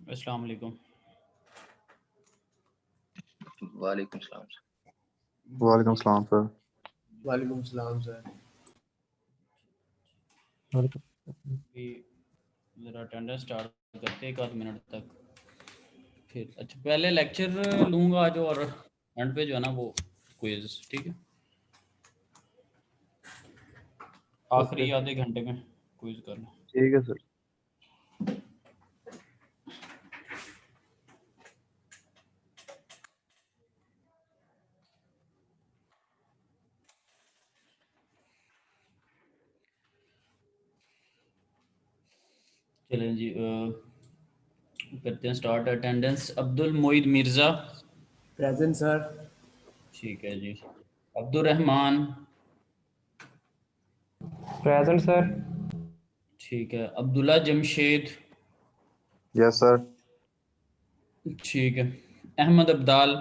अस्सलाम वालेकुम। वालेकुम सलाम सर। वालेकुम सलाम सर। वालेकुम सलाम सर। भी ज़रा अटेंडेंस स्टार्ट करते एक आध मिनट तक, फिर अच्छा पहले लेक्चर लूँगा आज और एंड पे जो है ना वो क्विज, ठीक है। आखिरी आधे घंटे में क्विज करना। ठीक है सर। चलें जी, करते हैं start. Attendance Abdul Moeed Mirza, present sir. ठीक है जी। Abdul Rehman, present sir. ठीक है। Abdullah Jamshed, yes sir. ठीक है। Ahmad Abdal,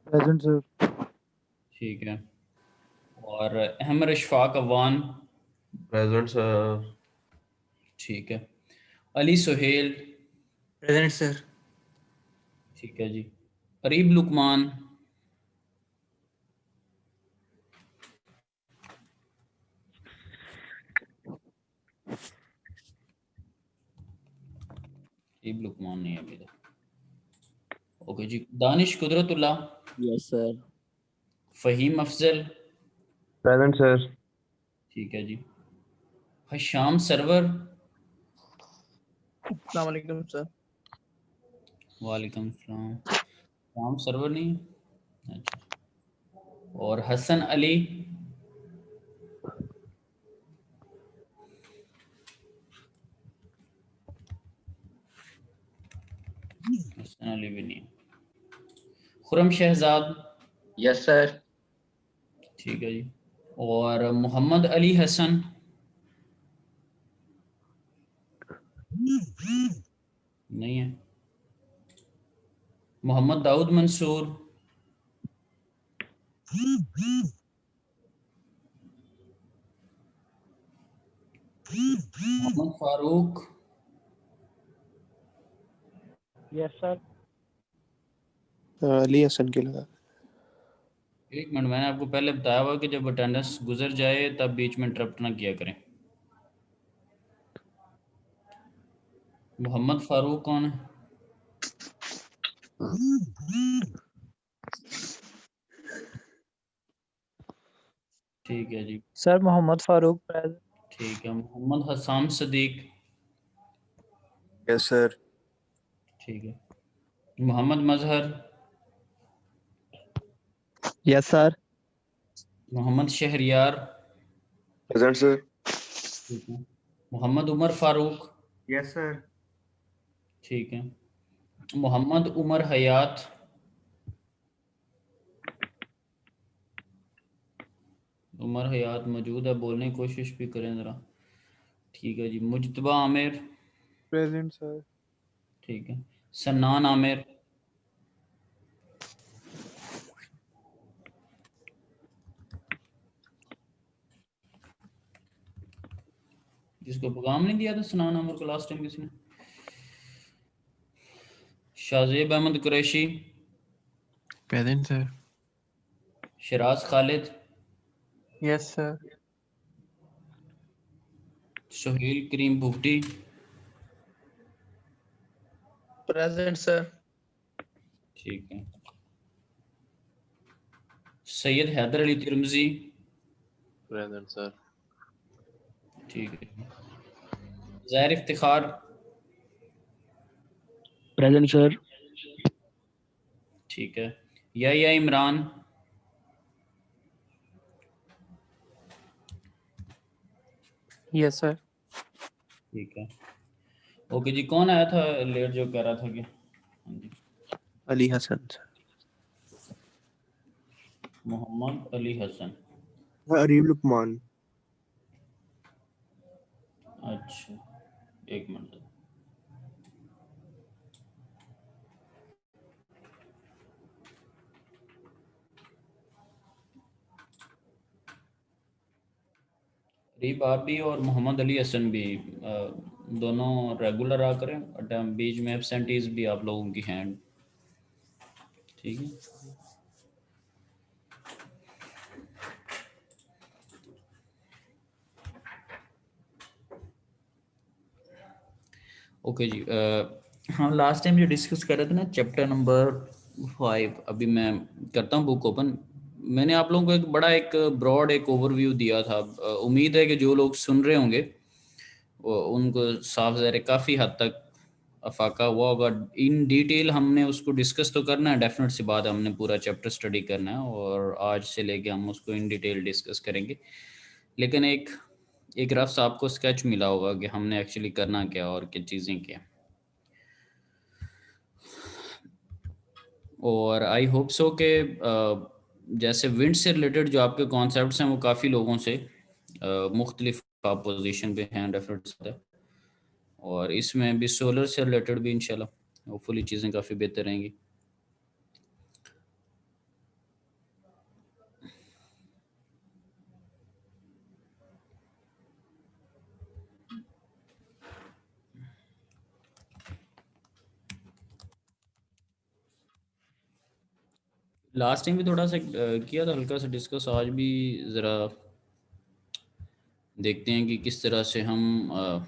present sir. ठीक है। और अहमद अशफाक अवान, प्रेजेंट सर। ठीक है। Ali Suhail, present sir. ठीक है जी। अरीब लुकमान, अरीब लुकमान नहीं है अभी तक। ओके जी। Danish Qudratullah, yes sir. Fahim Afzal, present sir. ठीक है जी। हशाम सरवर, अस्सलाम वालेकुम सर। वालेकुम सलाम। शाम सरवर नहीं है, अच्छा। और हसन अली, हसन अली भी नहीं है। Khurram Shahzad, yes sir. ठीक है जी। और मोहम्मद अली हसन, नहीं है। Mohammad Daud Mansoor, Mohammad Farooq, yes sir. अली हसन के लगा। एक मिनट, मैंने आपको पहले बताया हुआ कि जब अटेंडेंस गुजर जाए तब बीच में इंटरप्ट ना किया करें। मोहम्मद फारूक कौन है? ठीक है जी। Sir Mohammad Farooq present. ठीक है। Mohammad Hassam Sadiq, yes sir. ठीक है। Mohammad Mazhar, yes sir. Mohammad Shahryar, present sir. ठीक है। Mohammad Umar Farooq, yes sir. ठीक है। मोहम्मद उमर हयात, उमर हयात मौजूद है, बोलने की कोशिश भी करें ज़रा, ठीक है जी। मुजतबा आमिर, प्रेजेंट सर। ठीक है। सन्नान आमिर, जिसको पैगाम नहीं दिया था सन्नान आमिर को लास्ट टाइम किसी ने। Shahzeb Ahmed Qureshi, present sir. Sharaz Khalid, yes sir. Suhail Karim Bugti, present sir. ठीक है। Syed Haider Ali Tirmizi, present sir. ठीक है। ज़ाहिर इफ्तिखार, प्रेजेंट सर। ठीक है। या इमरान, यस सर। ठीक है। ओके जी। कौन आया था लेट जो कह रहा था कि हाँ जी, अली हसन सर। मोहम्मद अली हसन, अरीब लुकमान। अच्छा एक मिनट। अरीब आप भी और मोहम्मद अली हसन भी दोनों रेगुलर आ करें, बट बीच में एब्सेंटीज भी आप लोगों की हैंड, ठीक है। ओके जी, हाँ लास्ट टाइम जो डिस्कस कर रहे थे ना चैप्टर नंबर 5, अभी मैं करता हूँ बुक ओपन। मैंने आप लोगों को एक बड़ा एक ब्रॉड एक ओवरव्यू दिया था। उम्मीद है कि जो लोग सुन रहे होंगे उनको साफ ज़ाहिर काफ़ी हद तक अफाका हुआ होगा। इन डिटेल हमने उसको डिस्कस तो करना है, डेफिनेट सी बात है, हमने पूरा चैप्टर स्टडी करना है और आज से लेके हम उसको इन डिटेल डिस्कस करेंगे। लेकिन एक एक रफ सा आपको स्केच मिला होगा कि हमने एक्चुअली करना क्या और क्या चीज़ें क्या। और आई होप सो कि जैसे विंड से रिलेटेड जो आपके कॉन्सेप्ट्स हैं वो काफ़ी लोगों से मुख्तलिफ पोजीशन पे हैं डेफिनेट, और इसमें भी सोलर से रिलेटेड भी इंशाल्लाह होपफुली चीज़ें काफ़ी बेहतर रहेंगी। लास्ट टाइम भी थोड़ा सा किया था हल्का सा डिस्कस, आज भी ज़रा देखते हैं कि किस तरह से हम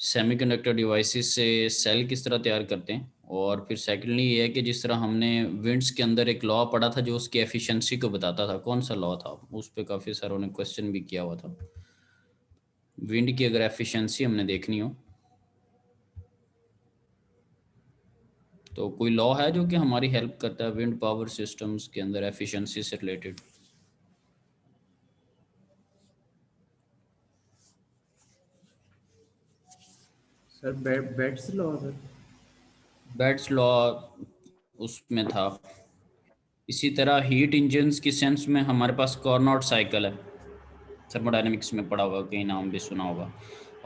सेमीकंडक्टर डिवाइसेस से सेल किस तरह तैयार करते हैं। और फिर सेकेंडली ये है कि जिस तरह हमने विंड्स के अंदर एक लॉ पढ़ा था जो उसकी एफिशिएंसी को बताता था, कौन सा लॉ था, उस पर काफ़ी सारों ने क्वेश्चन भी किया हुआ था। विंड की अगर एफिशिएंसी हमने देखनी हो तो कोई लॉ है जो कि हमारी हेल्प करता है विंड पावर सिस्टम्स के अंदर एफिशिएंसी से related. Sir Betz law sir. Betz law उसमें था। इसी तरह हीट इंजन्स की सेंस में हमारे पास कार्नोट साइकिल है, थर्मोडायनेमिक्स में पढ़ा होगा, कहीं नाम भी सुना होगा।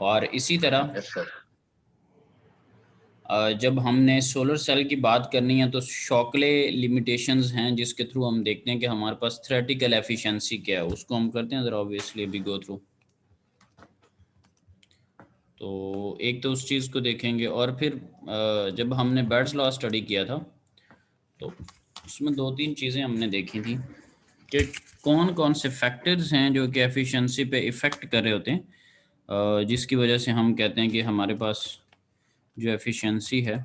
और इसी तरह यस सर। जब हमने सोलर सेल की बात करनी है तो शॉकले लिमिटेशंस हैं जिसके थ्रू हम देखते हैं कि हमारे पास थ्योरेटिकल एफिशिएंसी क्या है, उसको हम करते हैं ज़रा ऑब्वियसली अभी गो थ्रू। तो एक तो उस चीज़ को देखेंगे और फिर जब हमने बेट्स लॉ स्टडी किया था तो उसमें 2-3 चीज़ें हमने देखी थी कि कौन कौन से फैक्टर्स हैं जो कि एफिशिएंसी पे इफ़ेक्ट कर रहे होते हैं, जिसकी वजह से हम कहते हैं कि हमारे पास जो एफिशिएंसी है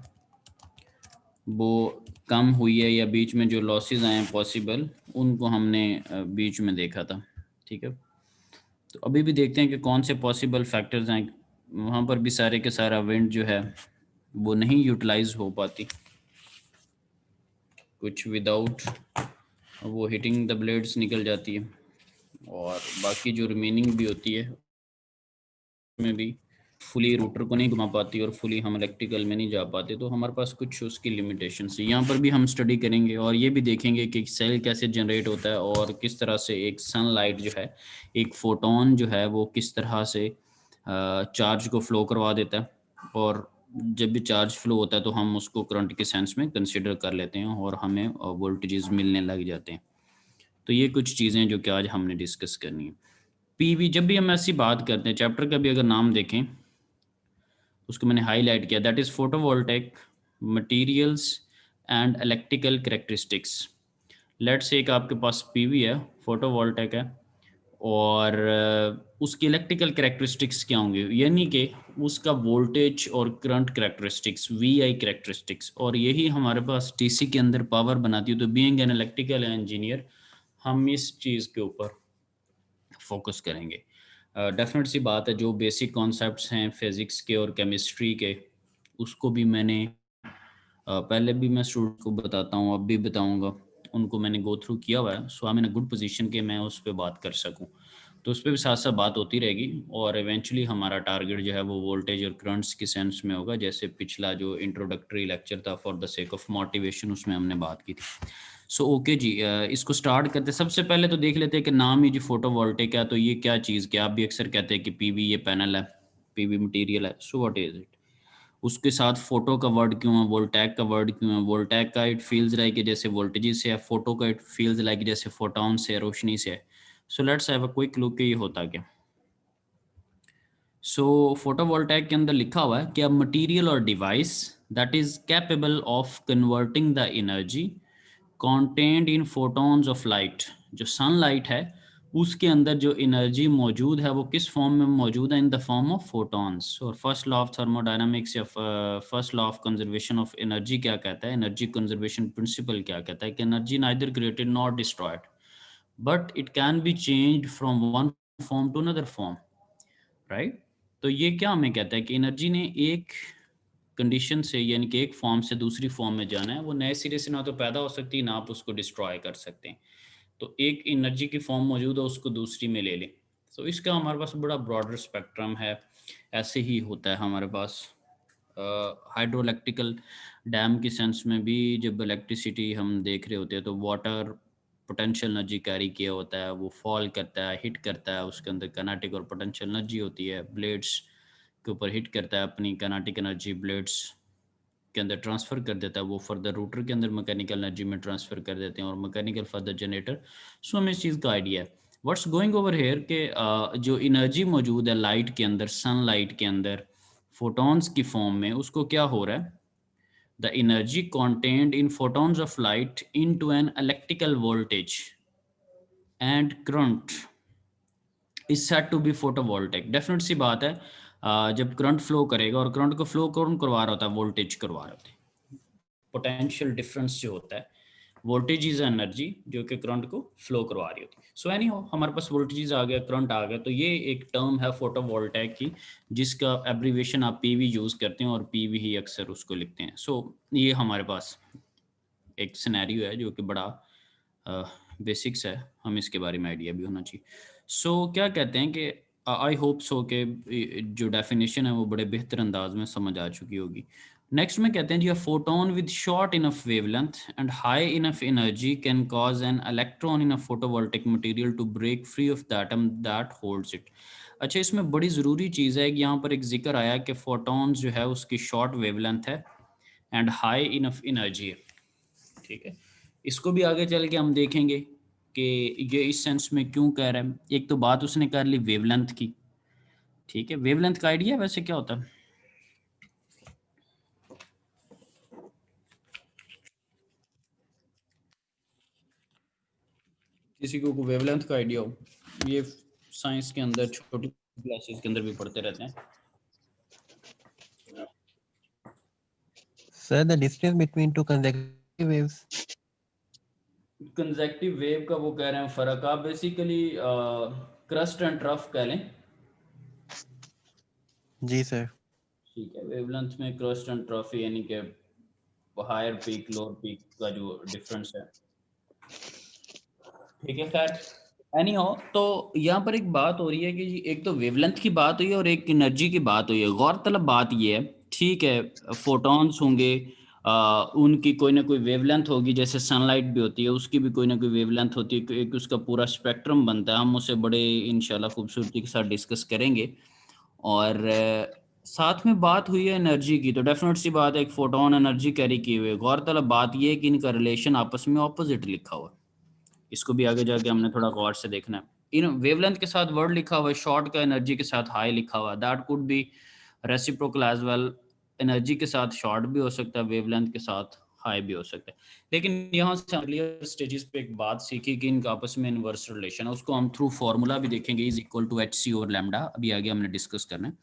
वो कम हुई है या बीच में जो लॉसेस आए हैं पॉसिबल, उनको हमने बीच में देखा था। ठीक है, तो अभी भी देखते हैं कि कौन से पॉसिबल फैक्टर्स हैं। वहाँ पर भी सारे के सारा विंड जो है वो नहीं यूटिलाइज हो पाती, कुछ विदाउट वो हिटिंग द ब्लेड्स निकल जाती है, और बाकी जो रिमेनिंग भी होती है में भी फुली रोटर को नहीं घुमा पाती और फुली हम इलेक्ट्रिकल में नहीं जा पाते, तो हमारे पास कुछ उसकी लिमिटेशन है। यहाँ पर भी हम स्टडी करेंगे और ये भी देखेंगे कि सेल कैसे जनरेट होता है और किस तरह से एक सनलाइट जो है, एक फोटोन जो है वो किस तरह से चार्ज को फ्लो करवा देता है, और जब भी चार्ज फ्लो होता है तो हम उसको करंट के सेंस में कंसिडर कर लेते हैं और हमें वोल्टेजेस मिलने लग जाते हैं। तो ये कुछ चीज़ें जो कि आज हमने डिस्कस करनी है। पीवी, जब भी हम ऐसी बात करते हैं, चैप्टर का भी अगर नाम देखें उसको मैंने हाईलाइट किया, that is photovoltaic materials and electrical characteristics. Let's say एक आपके पास पीवी है, फोटोवोल्टेइक है, और उसकी इलेक्ट्रिकल कैरेक्टरिस्टिक्स क्या होंगे, यानी कि उसका वोल्टेज और करंट कैरेक्टरिस्टिक्स, वीआई कैरेक्टरिस्टिक्स, और यही हमारे पास डीसी के अंदर पावर बनाती है। तो बीइंग एन इलेक्ट्रिकल इंजीनियर हम इस चीज़ के ऊपर फोकस करेंगे। डेफिनेट सी बात है, जो बेसिक कॉन्सेप्ट्स हैं फिज़िक्स के और केमिस्ट्री के, उसको भी मैंने पहले भी मैं स्टूडेंट को बताता हूँ, अब भी बताऊँगा, उनको मैंने गो थ्रू किया हुआ है। So I am in a good position कि मैं उस पर बात कर सकूँ, तो उस पर भी साथ साथ बात होती रहेगी। और इवेंचुअली हमारा टारगेट जो है वो वोल्टेज और करंट्स की सेंस में होगा, जैसे पिछला जो इंट्रोडक्टरी लेक्चर था for the sake of motivation, उसमें हमने बात की थी। सो ओके जी, इसको स्टार्ट करते हैं। सबसे पहले तो देख लेते हैं कि नाम ही जो फोटोवोल्टेइक है, तो ये क्या चीज़, क्या आप भी अक्सर कहते हैं कि पीवी ये पैनल है, पीवी मटेरियल है, सो व्हाट इज इट। उसके साथ फोटो का वर्ड क्यों है, वोल्टैक का वर्ड क्यों है। वोल्टैक का इट फील्स लाइक जैसे वोल्टेज से है, फोटो का इट फील्स लाइक जैसे फोटॉन से, रोशनी से है। So let's have a quick look कि ये होता क्या। सो फोटोवोल्टाइक के अंदर लिखा हुआ है कि अ मटीरियल और device that is capable of converting the energy contained in photons of light, जो सनलाइट है उसके अंदर जो एनर्जी मौजूद है वो किस फॉर्म में मौजूद है, इन द फॉर्म ऑफ फोटॉन्स। और फर्स्ट लॉ ऑफ थर्मोडायनामिक्स या first law of conservation of energy क्या कहता है, एनर्जी कंजर्वेशन प्रिंसिपल क्या कहता है कि energy neither created not destroyed but it can be changed from one form to another form, right. तो ये क्या हमें कहता है कि एनर्जी ने एक कंडीशन से यानी कि एक फॉर्म से दूसरी फॉर्म में जाना है, वो नए सिरे से ना तो पैदा हो सकती है ना आप उसको डिस्ट्रॉय कर सकते हैं। तो एक एनर्जी की फॉर्म मौजूद है उसको दूसरी में ले लें। तो इसका हमारे पास बड़ा ब्रॉडर स्पेक्ट्रम है। ऐसे ही होता है हमारे पास हाइड्रो इलेक्ट्रिकल डैम की सेंस में भी, जब इलेक्ट्रिसिटी हम देख रहे होते हैं तो वाटर पोटेंशियल एनर्जी कैरी किया होता है, वो फॉल करता है, हिट करता है, उसके अंदर काइनेटिक और पोटेंशियल एनर्जी होती है, ब्लेड्स के ऊपर हिट करता है, अपनी काइनेटिक एनर्जी ब्लेड्स के अंदर ट्रांसफ़र कर देता है, वो फर्दर रूटर के अंदर मैकेनिकल एनर्जी में ट्रांसफ़र कर देते हैं और मैकेनिकल फर्दर जनरेटर। सो हमें इस चीज़ का आइडिया है। व्हाट्स गोइंग ओवर हेयर के जो एनर्जी मौजूद है लाइट के अंदर, सनलाइट के अंदर फोटॉन्स की फॉर्म में, उसको क्या हो रहा है, the energy contained in photons of light into an electrical voltage and current is said to be photovoltaic। Definite सी बात है, जब करंट फ्लो करेगा, और करंट को फ्लो कौन करवा रहा होता है, वोल्टेज करवा रहा होता है। पोटेंशियल डिफरेंस जो होता है, वोल्टेज इज एनर्जी जो कि करंट को फ्लो करवा रही होती है। सो एनी हो, हमारे पास वोल्टेज आ गया, करंट आ गया, तो ये एक टर्म है फोटोवोल्टाइक की जिसका एब्रीविएशन आप पीवी यूज़ करते हैं और पीवी ही अक्सर उसको लिखते हैं। सो ये हमारे पास एक सिनेरियो है जो कि बड़ा बेसिक्स है, हम इसके बारे में आइडिया भी होना चाहिए। सो क्या कहते हैं कि आई होप सो के जो डेफिनेशन है वो बड़े बेहतर अंदाज में समझ आ चुकी होगी। नेक्स्ट में कहते हैं जी, a photon with short enough wavelength and high enough energy can cause an electron in a photovoltaic material to break free of the atom that holds it. अच्छा, इसमें बड़ी ज़रूरी चीज़ है कि यहाँ पर एक जिक्र आया कि फोटोन्स जो है उसकी शॉर्ट वेवलेंथ है एंड हाई इनफ एनर्जी है, ठीक है। इसको भी आगे चल के हम देखेंगे कि ये इस सेंस में क्यों कह रहा है। एक तो बात उसने कर ली वेवलेंथ की, ठीक है। वेवलेंथ का आइडिया वैसे क्या होता है, किसी को वेवलेंथ का आइडिया हो? ये साइंस के अंदर छोटी क्लासेस के अंदर भी पढ़ते रहते हैं। Sir, the distance between two consecutive waves. Consecutive wave का वो कह रहे हैं फर्क। आप बेसिकली क्रस्ट एंड ट्रफ कह लें, जी सर। ठीक है। वेवलेंथ में क्रस्ट एंड ट्रफ यानी कि हायर पीक लोअर पीक का जो डिफरेंस है, ठीक है। खैर एनी हो, तो यहाँ पर एक बात हो रही है कि जी एक तो वेवलेंथ की बात हुई है और एक एनर्जी की बात हुई है। गौरतलब बात ये है, ठीक है, फोटॉन्स होंगे, उनकी कोई ना कोई वेवलेंथ होगी, जैसे सनलाइट भी होती है उसकी भी कोई ना कोई वेवलेंथ होती है, एक उसका पूरा स्पेक्ट्रम बनता है। हम उसे बड़े इंशाल्लाह खूबसूरती के साथ डिस्कस करेंगे। और साथ में बात हुई है एनर्जी की, तो डेफिनेट सी बात है एक फोटोन एनर्जी कैरी की हुई है। गौरतलब बात यह है कि इनका रिलेशन आपस में ऑपोजिट लिखा हुआ है। इसको भी आगे जाके हमने थोड़ा गौर से देखना है। इन वेवलेंथ के साथ वर्ड लिखा हुआ है, शॉर्ट का एनर्जी के साथ हाई लिखा हुआ है, that could be reciprocal as well. Energy के साथ शॉर्ट भी हो सकता है, वेवलेंथ के साथ हाई भी हो सकता है। लेकिन यहाँ से अर्लियर स्टेजेस पे एक बात सीखी कि इनका आपस में इनवर्स रिलेशन है, उसको हम थ्रू फार्मूला भी देखेंगे, is equal to HC over lambda. अभी आगे हमने डिस्कस करना है,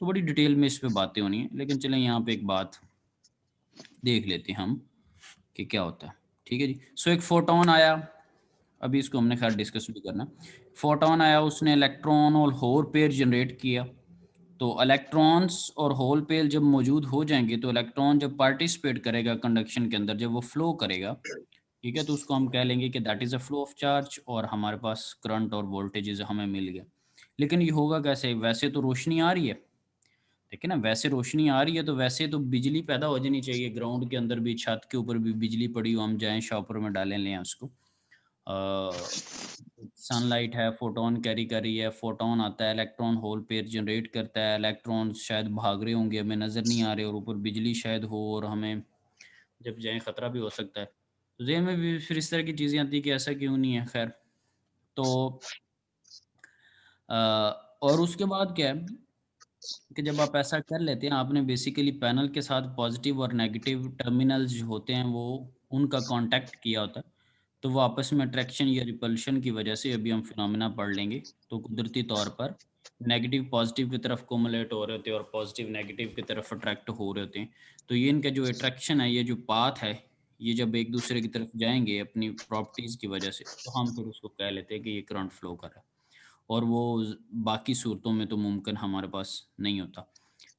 तो बड़ी डिटेल में इस पे बातें होनी है। लेकिन चलें यहाँ पे एक बात देख लेते हैं हम कि क्या होता है, ठीक है जी। सो एक फोटोन आया, अभी इसको हमने खैर डिस्कस भी करना। फोटोन आया, उसने इलेक्ट्रॉन और होल पेयर जनरेट किया। तो इलेक्ट्रॉन्स और होल पेयर जब मौजूद हो जाएंगे, तो इलेक्ट्रॉन जब पार्टिसिपेट करेगा कंडक्शन के अंदर, जब वो फ्लो करेगा, ठीक है, तो उसको हम कह लेंगे कि that is a flow of charge, और हमारे पास करंट और वोल्टेजेस हमें मिल गया। लेकिन ये होगा कैसे? वैसे तो रोशनी आ रही है, ठीक है ना, वैसे रोशनी आ रही है, तो वैसे तो बिजली पैदा हो जानी चाहिए। ग्राउंड के अंदर भी, छत के ऊपर भी बिजली पड़ी हो, हम जाएं शॉपर में डालें, लें उसको। सनलाइट है, फोटोन कैरी कर रही है, फोटोन आता है, इलेक्ट्रॉन होल पेयर जनरेट करता है, इलेक्ट्रॉन शायद भाग रहे होंगे, हमें नज़र नहीं आ रहे, और ऊपर बिजली शायद हो, और हमें जब जाएं ख़तरा भी हो सकता है। तो ज़हन में भी फिर इस तरह की चीज़ें आती कि ऐसा क्यों नहीं है। खैर, तो और उसके बाद क्या है कि जब आप ऐसा कर लेते हैं, आपने बेसिकली पैनल के साथ पॉजिटिव और नेगेटिव टर्मिनल्स जो होते हैं वो उनका कांटेक्ट किया होता है, तो वो आपस में अट्रैक्शन या रिपल्शन की वजह से, अभी हम फिनोमेना पढ़ लेंगे, तो कुदरती तौर पर नेगेटिव पॉजिटिव की तरफ कोमुलेट हो रहे होते हैं और पॉजिटिव नेगेटिव की तरफ अट्रैक्ट हो रहे होते हैं। तो ये इनका जो अट्रैक्शन है, ये जो पाथ है, ये जब एक दूसरे की तरफ जाएंगे अपनी प्रॉपर्टीज़ की वजह से, तो हम फिर उसको कह लेते हैं कि ये करंट फ्लो कर रहा है, और वो बाकी सूरतों में तो मुमकिन हमारे पास नहीं होता।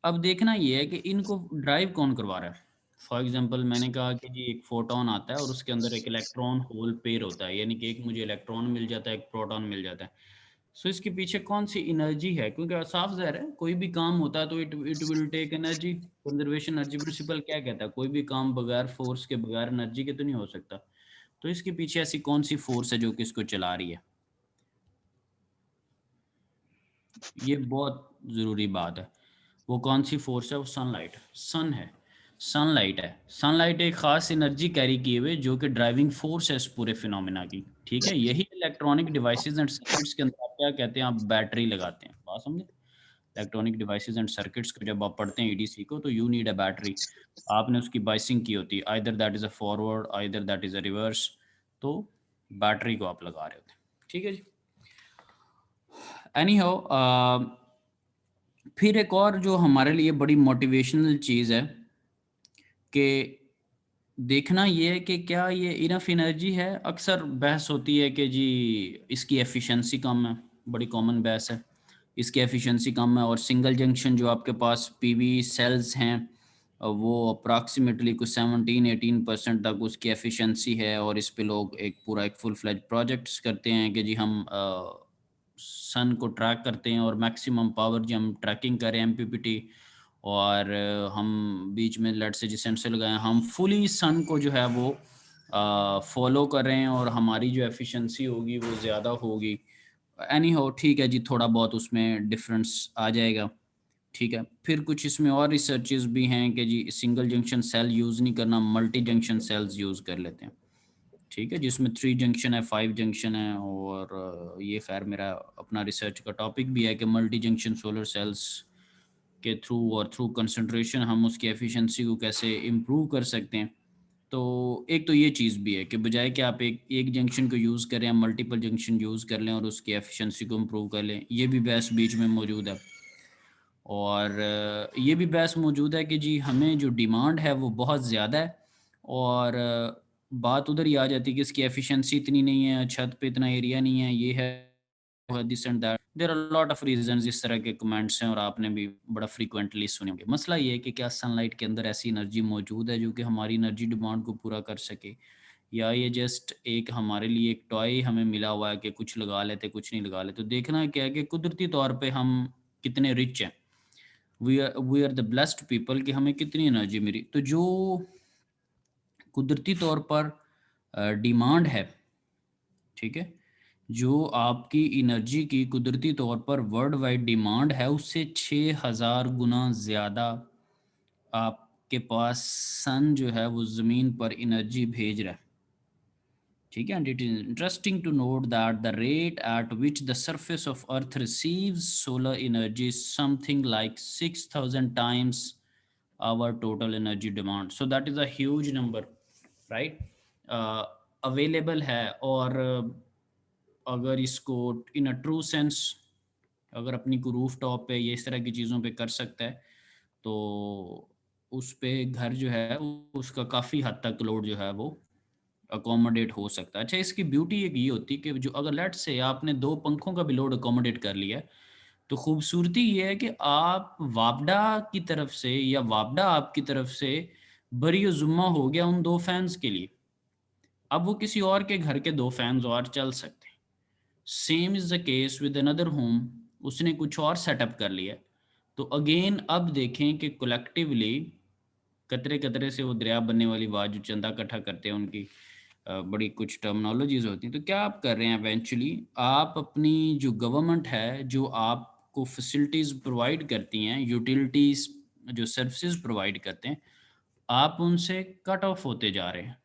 अब देखना ये है कि इनको ड्राइव कौन करवा रहा है। फॉर एग्जांपल मैंने कहा कि जी एक फोटोन आता है और उसके अंदर एक इलेक्ट्रॉन होल पेयर होता है, यानी कि एक मुझे इलेक्ट्रॉन मिल जाता है, एक प्रोटॉन मिल जाता है। सो इसके पीछे कौन सी एनर्जी है, क्योंकि साफ ज़ाहिर है कोई भी काम होता है तो it will take energy. Conservation energy principle क्या कहता है, कोई भी काम बगैर फोर्स के, बगैर एनर्जी के तो नहीं हो सकता। तो इसके पीछे ऐसी कौन सी फोर्स है जो कि इसको चला रही है, ये बहुत ज़रूरी बात है। वो कौन सी फोर्स है, वो सनलाइट, सन है, सनलाइट है। सनलाइट एक ख़ास एनर्जी कैरी किए हुए जो कि ड्राइविंग फोर्स है इस पूरे फिनोमेना की, ठीक है। यही इलेक्ट्रॉनिक डिवाइसेस एंड सर्किट्स के अंदर आप क्या कहते हैं, आप बैटरी लगाते हैं, बात समझे। इलेक्ट्रॉनिक डिवाइसेस एंड सर्किट्स को जब आप पढ़ते हैं ईडीसी को, तो यू नीड अ बैटरी, आपने उसकी बाइसिंग की होती है, either that is a forward, either that is a reverse, तो बैटरी को आप लगा रहे होते हैं, ठीक है जी। एनी हाउ, फिर एक और जो हमारे लिए बड़ी मोटिवेशनल चीज़ है कि देखना ये है कि क्या ये इनफ एनर्जी है। अक्सर बहस होती है कि जी इसकी एफिशिएंसी कम है, बड़ी कॉमन बहस है, इसकी एफिशिएंसी कम है, और सिंगल जंक्शन जो आपके पास पीवी सेल्स हैं वो अप्रॉक्सीमेटली कुछ 17-18% तक उसकी एफिशिएंसी है, और इस पे लोग एक पूरा एक फुल फ्लेज प्रोजेक्ट्स करते हैं कि जी हम सन को ट्रैक करते हैं और मैक्सिमम पावर जो हम ट्रैकिंग करें एमपीपीटी, और हम बीच में लेट से सेंसर लगाएं, हम फुली सन को जो है वो फॉलो कर रहे हैं, और हमारी जो एफिशिएंसी होगी वो ज़्यादा होगी। एनी हो, ठीक है जी, थोड़ा बहुत उसमें डिफरेंस आ जाएगा, ठीक है। फिर कुछ इसमें और रिसर्चेस भी हैं कि जी सिंगल जंक्शन सेल यूज़ नहीं करना, मल्टी जंक्शन सेल्स यूज़ कर लेते हैं, ठीक है, जिसमें 3 जंक्शन है, 5 जंक्शन है, और ये खैर मेरा अपना रिसर्च का टॉपिक भी है कि मल्टी जंक्शन सोलर सेल्स के थ्रू और थ्रू कंसंट्रेशन हम उसकी एफिशिएंसी को कैसे इम्प्रूव कर सकते हैं। तो एक तो ये चीज़ भी है कि बजाय कि आप एक जंक्शन को यूज़ करें, मल्टीपल जंक्शन यूज़ कर लें और उसकी एफिशिएंसी को इम्प्रूव कर लें, ये भी बहस बीच में मौजूद है। और ये भी बहस मौजूद है कि जी हमें जो डिमांड है वो बहुत ज़्यादा है, और बात उधर ही आ जाती है कि इसकी एफिशिएंसी इतनी नहीं है, छत पे इतना एरिया नहीं है, ये है this and that, there are lot of reasons, इस तरह के कमेंट्स हैं और आपने भी बड़ा फ्रीक्वेंटली सुने होंगे। मसला ये है कि क्या सनलाइट के अंदर ऐसी एनर्जी मौजूद है जो कि हमारी एनर्जी डिमांड को पूरा कर सके, या ये जस्ट एक हमारे लिए एक टॉय हमें मिला हुआ है कि कुछ लगा लेते कुछ नहीं लगा लेते। तो देखना क्या है कि कुदरती तौर पे हम कितने रिच हैं, we are the blessed people, कि हमें कितनी एनर्जी मिली। तो जो कुदरती तौर पर डिमांड है, ठीक है, जो आपकी एनर्जी की कुदरती तौर पर वर्ल्ड वाइड डिमांड है, उससे 6000 गुना ज़्यादा आपके पास सन जो है वो ज़मीन पर एनर्जी भेज रहा है, ठीक है। And it is interesting to note that the rate at which the surface of earth receives solar energy something like 6000 times our total energy demand, so that is a huge number, right, available है। और अगर इसको इन a true sense, अगर अपनी को roof top पे ये इस तरह की चीज़ों पे कर सकता है, तो उस पे घर जो है उसका काफ़ी हद तक लोड जो है वो अकोमोडेट हो सकता है। अच्छा, इसकी ब्यूटी एक ये होती है कि जो अगर लेट से आपने 2 पंखों का भी लोड अकोमोडेट कर लिया है, तो खूबसूरती ये है कि आप वापडा की तरफ से, या वापडा आपकी तरफ से बरी जुम्मा हो गया उन 2 फैंस के लिए, अब वो किसी और के घर के 2 फैंस और चल सकते हैं। Same is the case with another home, उसने कुछ और सेटअप कर लिया, तो अगेन अब देखें कि कलेक्टिवली कतरे कतरे से वो दरिया बनने वाली बात, जो चंदा इकट्ठा करते हैं उनकी बड़ी कुछ टर्मिनोलॉजीज होती हैं। तो क्या आप कर रहे हैं, इवेंचुअली आप अपनी जो गवर्नमेंट है जो आपको फैसिलिटीज़ प्रोवाइड करती हैं, यूटिलिटीज़ जो सर्विसेज प्रोवाइड करते हैं, आप उनसे कट ऑफ होते जा रहे हैं,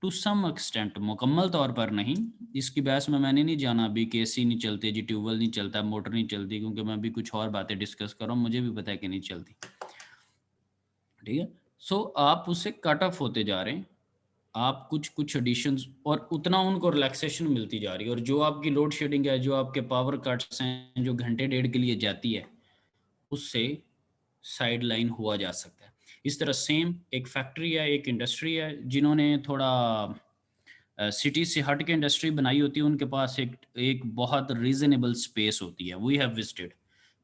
टू सम एक्सटेंट, मुकम्मल तौर पर नहीं। इसकी बहस में मैंने नहीं जाना अभी कि एसी नहीं चलते जी, ट्यूबवेल नहीं चलता, मोटर नहीं चलती, क्योंकि मैं अभी कुछ और बातें डिस्कस कर रहा हूँ, मुझे भी पता है कि नहीं चलती, ठीक है। सो आप उससे कट ऑफ होते जा रहे हैं, आप कुछ कुछ एडिशंस और उतना उनको रिलैक्सेशन मिलती जा रही है, और जो आपकी लोड शेडिंग है, जो आपके पावर कट्स हैं, जो घंटे डेढ़ के लिए जाती है, उससे साइड लाइन हुआ जा सकता है। इस तरह सेम एक फैक्ट्री है, एक इंडस्ट्री है, जिन्होंने थोड़ा सिटी से हट के इंडस्ट्री बनाई होती है, उनके पास एक बहुत रीजनेबल स्पेस होती है। वी हैव विजिटेड,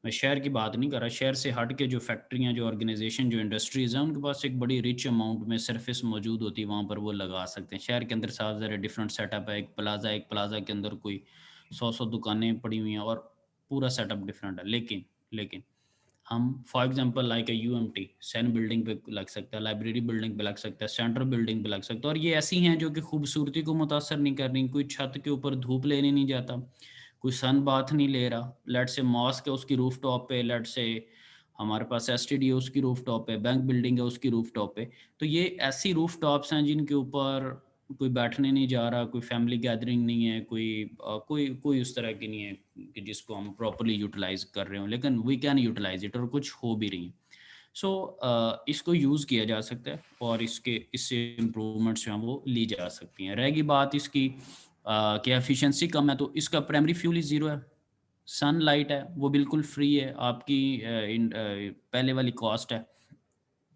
मैं शहर की बात नहीं कर रहा, शहर से हट के जो फैक्ट्रियाँ, जो ऑर्गेनाइजेशन, जो इंडस्ट्रीज़ हैं, उनके पास एक बड़ी रिच अमाउंट में सरफेस मौजूद होती है, वहाँ पर वो लगा सकते हैं। शहर के अंदर साफ ज़रा डिफरेंट सेटअप है, एक प्लाजा के अंदर कोई 100 दुकानें पड़ी हुई हैं और पूरा सेटअप डिफरेंट है। लेकिन हम फॉर एग्जांपल लाइक यूएमटी सैन बिल्डिंग पे लग सकता है, लाइब्रेरी बिल्डिंग पे लग सकता है, सेंट्रल बिल्डिंग पे लग सकता है, और ये ऐसी हैं जो कि खूबसूरती को मुतासर नहीं कर रही। कोई छत के ऊपर धूप लेने नहीं जाता, कोई सन बाथ नहीं ले रहा। लेट से मॉस्क है उसकी रूफ टॉप पे, लेट से हमारे पास एसटीडी है उसकी रूफ टॉप पे, बैंक बिल्डिंग है उसकी रूफ टॉप पे। तो ये ऐसी रूफ टॉप्स हैं जिनके ऊपर कोई बैठने नहीं जा रहा, कोई फैमिली गैदरिंग नहीं है, कोई उस तरह की नहीं है कि जिसको हम प्रॉपरली यूटिलाइज कर रहे हो, लेकिन वी कैन यूटिलाइज इट, और कुछ हो भी रही है। सो इसको यूज़ किया जा सकता है, और इससे इम्प्रूवमेंट्स जो हैं वो ली जा सकती हैं। रहेगी बात इसकी कि एफिशिएंसी कम है, तो इसका प्राइमरी फ्यूल ही ज़ीरो है, सनलाइट है, वो बिल्कुल फ्री है, आपकी पहले वाली कॉस्ट है,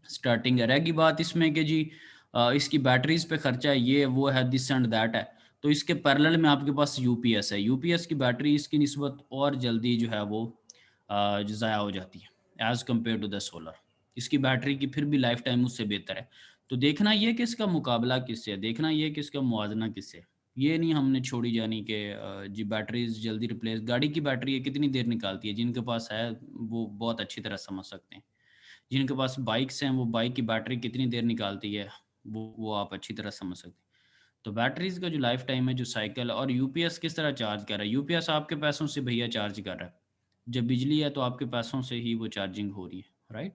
स्टार्टिंग है। रहेगी बात इसमें कि जी इसकी बैटरीज पे खर्चा है, ये वो है, दिस एंड दैट है, तो इसके पैरेलल में आपके पास यूपीएस है। यूपीएस की बैटरी इसकी निस्बत और जल्दी जो है वो ज़ाया हो जाती है as compare to the solar. इसकी बैटरी की फिर भी लाइफ टाइम उससे बेहतर है। तो देखना ये कि इसका मुकाबला किससे है, देखना ये कि इसका मुआवजना किससे है। ये नहीं हमने छोड़ी जानी कि जी बैटरीज जल्दी रिप्लेस, गाड़ी की बैटरी है कितनी देर निकालती है, जिनके पास है वो बहुत अच्छी तरह समझ सकते हैं। जिनके पास बाइक्स हैं वो बाइक की बैटरी कितनी देर निकालती है वो आप अच्छी तरह समझ सकते हैं। तो बैटरीज का जो लाइफ टाइम है, जो साइकिल है, और यूपीएस किस तरह चार्ज कर रहा है, यूपीएस आपके पैसों से भैया चार्ज कर रहा है, जब बिजली है तो आपके पैसों से ही वो चार्जिंग हो रही है, राइट।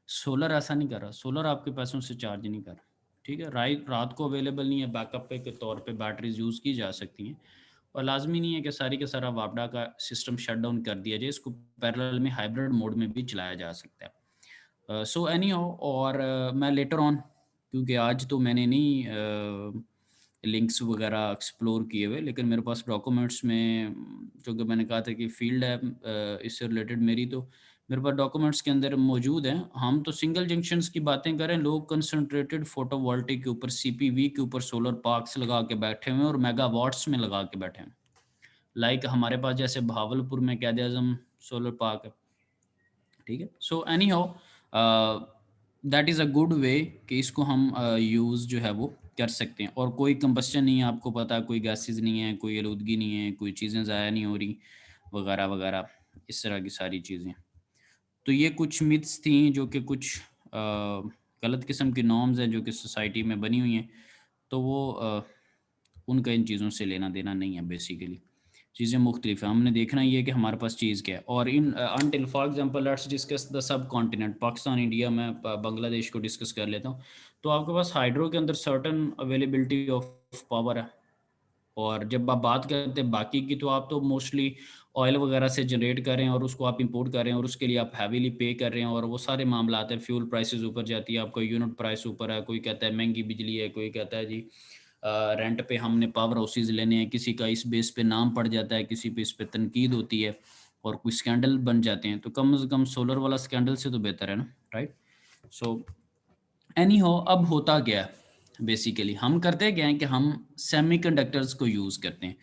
सोलर ऐसा नहीं कर रहा, सोलर आपके पैसों से चार्ज नहीं कर रहा, ठीक है। रात को अवेलेबल नहीं है, बैकअप पे के तौर पे बैटरीज यूज़ की जा सकती हैं, और लाजमी नहीं है कि सारी के सारा वापडा का सिस्टम शट डाउन कर दिया जाए, इसको पैरेलल में हाइब्रिड मोड में भी चलाया जा सकता है। सो एनी हाउ, और मैं लेटर ऑन, क्योंकि आज तो मैंने नहीं लिंक्स वगैरह एक्सप्लोर किए हुए, लेकिन मेरे पास डॉक्यूमेंट्स में, क्योंकि मैंने कहा था कि फील्ड है इससे रिलेटेड मेरी, तो मेरे पास डॉक्यूमेंट्स के अंदर मौजूद हैं। हम तो सिंगल जंक्शंस की बातें करें, लोग कंसंट्रेटेड फोटोवोल्टिक के ऊपर, सीपीवी के ऊपर सोलर पार्क्स लगा के बैठे हुए हैं और मेगावाट्स में लगा के बैठे हैं। लाइक हमारे पास जैसे भावलपुर में कैद आज़म सोलर पार्क है, ठीक है। So any how that is a good way कि इसको हम यूज़ जो है वो कर सकते हैं, और कोई कंबस्शन नहीं है, आपको पता है, कोई गैसेस नहीं है, कोई आलूदगी नहीं है, कोई चीज़ें ज़ाया नहीं हो रही वगैरह वगैरह, इस तरह की सारी चीज़ें। तो ये कुछ मिथ्स थी जो कि कुछ गलत किस्म की नॉर्म्स हैं जो कि सोसाइटी में बनी हुई हैं, तो वो उनका इन चीज़ों से लेना देना नहीं है। बेसिकली चीज़ें मुख्तलिफ हैं, हमने देखना ये है कि हमारे पास चीज़ क्या है। और in until for example let's discuss the subcontinent, Pakistan, India, मैं बांग्लादेश को डिस्कस कर लेता हूँ। तो आपके पास हाइड्रो के अंदर सर्टन अवेलेबिलिटी ऑफ पावर है, और जब आप बात करते हैं बाकी की, तो आप तो मोस्टली ऑयल वगैरह से जनरेट कर रहे हैं और उसको आप इंपोर्ट कर रहे हैं, और उसके लिए आप हैवीली पे कर रहे हैं, और वो सारे मामला आते हैं। फ्यूल प्राइसेस ऊपर जाती है, आपका यूनिट प्राइस ऊपर है, कोई कहता है महंगी बिजली है, कोई कहता है जी रेंट पे हमने पावर हाउसेज लेने हैं, किसी का इस बेस पे नाम पड़ जाता है, किसी पे इस पे तनकीद होती है, और कोई स्कैंडल बन जाते हैं। तो कम से कम सोलर वाला स्कैंडल से तो बेहतर है ना, राइट। सो एनी हो, अब होता क्या है, बेसिकली हम करते क्या हैं कि हम सेमीकंडक्टर्स को यूज़ करते हैं।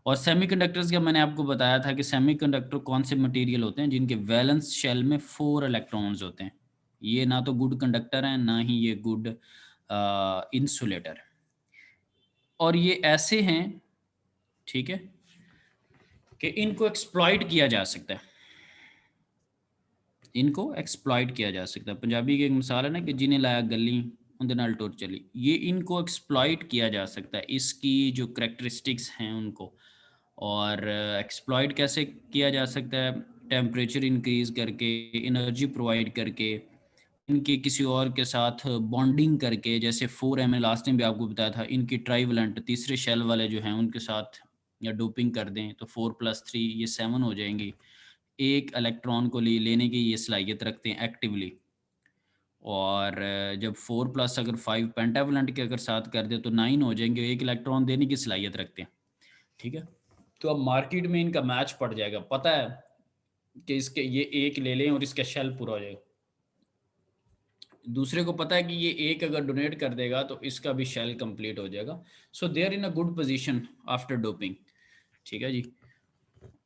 और सेमीकंडक्टर्स का मैंने आपको बताया था कि सेमीकंडक्टर कौन से मटेरियल होते हैं जिनके वैलेंस शेल में 4 इलेक्ट्रॉन्स होते हैं। ये ना तो गुड कंडक्टर हैं, ना ही ये गुड इंसुलेटर, और ये ऐसे हैं, ठीक है, कि इनको एक्सप्लॉइट किया जा सकता है, इनको एक्सप्लॉइट किया जा सकता है। पंजाबी की एक मिसाल है ना कि जिन्हें लाया गली उनके नाल टुर चली, ये इनको एक्सप्लॉइट किया जा सकता है, इसकी जो करैक्टरिस्टिक्स हैं उनको। और एक्सप्लॉइट कैसे किया जा सकता है, टेम्परेचर इंक्रीज़ करके, एनर्जी प्रोवाइड करके, इनके किसी और के साथ बॉन्डिंग करके, जैसे 4 लास्ट टाइम भी आपको बताया था, इनकी ट्राइवलेंट तीसरे शेल वाले जो हैं उनके साथ या डोपिंग कर दें तो 4+3 ये 7 हो जाएंगी। एक इलेक्ट्रॉन को लेने की ये सलाहियत रखते हैं एक्टिवली। और जब 4+ अगर 5 पेंटावलेंट के अगर साथ कर दे तो 9 हो जाएंगे, एक इलेक्ट्रॉन देने की सलाहियत रखते हैं। ठीक है, तो अब मार्केट में इनका मैच पड़ जाएगा, पता है कि इसके ये एक ले लें और इसका शेल पूरा हो जाएगा। दूसरे को पता है कि ये एक अगर डोनेट कर देगा तो इसका भी शेल कंप्लीट हो जाएगा। So they are in a good position after doping. ठीक है जी,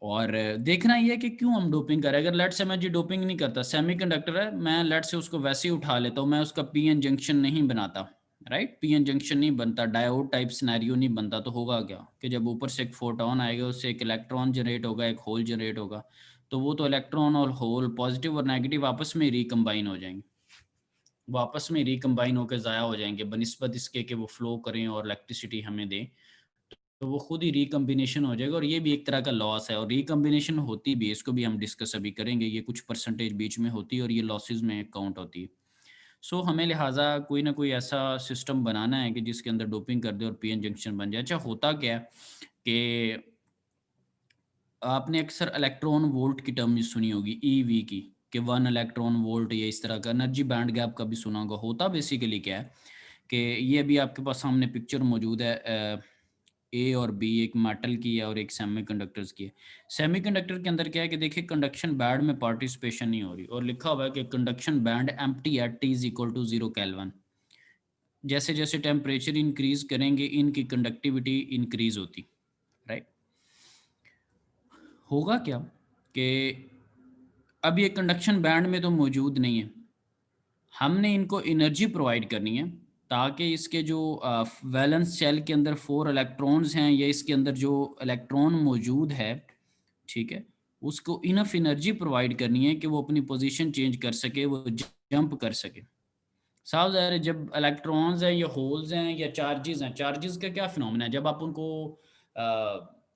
और देखना ये है कि क्यों हम डोपिंग करें। अगर लेट से मैं जी डोपिंग नहीं करता, सेमीकंडक्टर है, मैं लेट से उसको वैसे ही उठा लेता हूँ, मैं उसका पीएन जंक्शन नहीं बनाता, राइट, पीएन जंक्शन नहीं बनता, डायोड टाइप सिनेरियो नहीं बनता, तो होगा क्या कि जब ऊपर से एक फोटोन आएगा उससे एक इलेक्ट्रॉन जनरेट होगा, एक होल जनरेट होगा, तो वो तो इलेक्ट्रॉन और होल पॉजिटिव और नेगेटिव आपस में रिकम्बाइन हो जाएंगे, वापस में रिकम्बाइन होकर ज़ाया हो जाएंगे बनिस्बत इसके कि वो फ्लो करें और इलेक्ट्रिसिटी हमें दें, तो वो खुद ही रिकम्बिनेशन हो जाएगा। और ये भी एक तरह का लॉस है, और रिकम्बिनेशन होती भी, इसको भी हम डिस्कस अभी करेंगे, ये कुछ परसेंटेज बीच में होती है और ये लॉसेज में काउंट होती है। सो हमें लिहाजा कोई ना कोई ऐसा सिस्टम बनाना है कि जिसके अंदर डोपिंग कर दे और पीएन जंक्शन बन जाए। अच्छा, होता क्या है कि आपने अक्सर इलेक्ट्रॉन वोल्ट की टर्म सुनी होगी, ईवी की, कि 1 इलेक्ट्रॉन वोल्ट, या इस तरह का एनर्जी बैंड गैप का भी सुना होगा। होता बेसिकली क्या है कि ये अभी आपके पास सामने पिक्चर मौजूद है, ए और बी, एक मेटल की है और एक सेमीकंडक्टर्स की है। सेमीकंडक्टर के अंदर क्या है कि देखिए कंडक्शन बैंड में पार्टिसिपेशन नहीं हो रही, और लिखा हुआ है कि conduction band empty at T = 0 kelvin. जैसे जैसे टेम्परेचर इंक्रीज करेंगे इनकी कंडक्टिविटी इंक्रीज होती, राइट। होगा क्या कि अब ये कंडक्शन बैंड में तो मौजूद नहीं है, हमने इनको एनर्जी प्रोवाइड करनी है ताकि इसके जो वैलेंस शेल के अंदर 4 इलेक्ट्रॉन्स हैं, या इसके अंदर जो इलेक्ट्रॉन मौजूद है, ठीक है, उसको इनफ एनर्जी प्रोवाइड करनी है कि वो अपनी पोजीशन चेंज कर सके, वो जंप कर सके। साफ ज़ाहिर है जब इलेक्ट्रॉन्स हैं या होल्स हैं या चार्जेस हैं, चार्जेस का क्या फिनोमेना है, जब आप उनको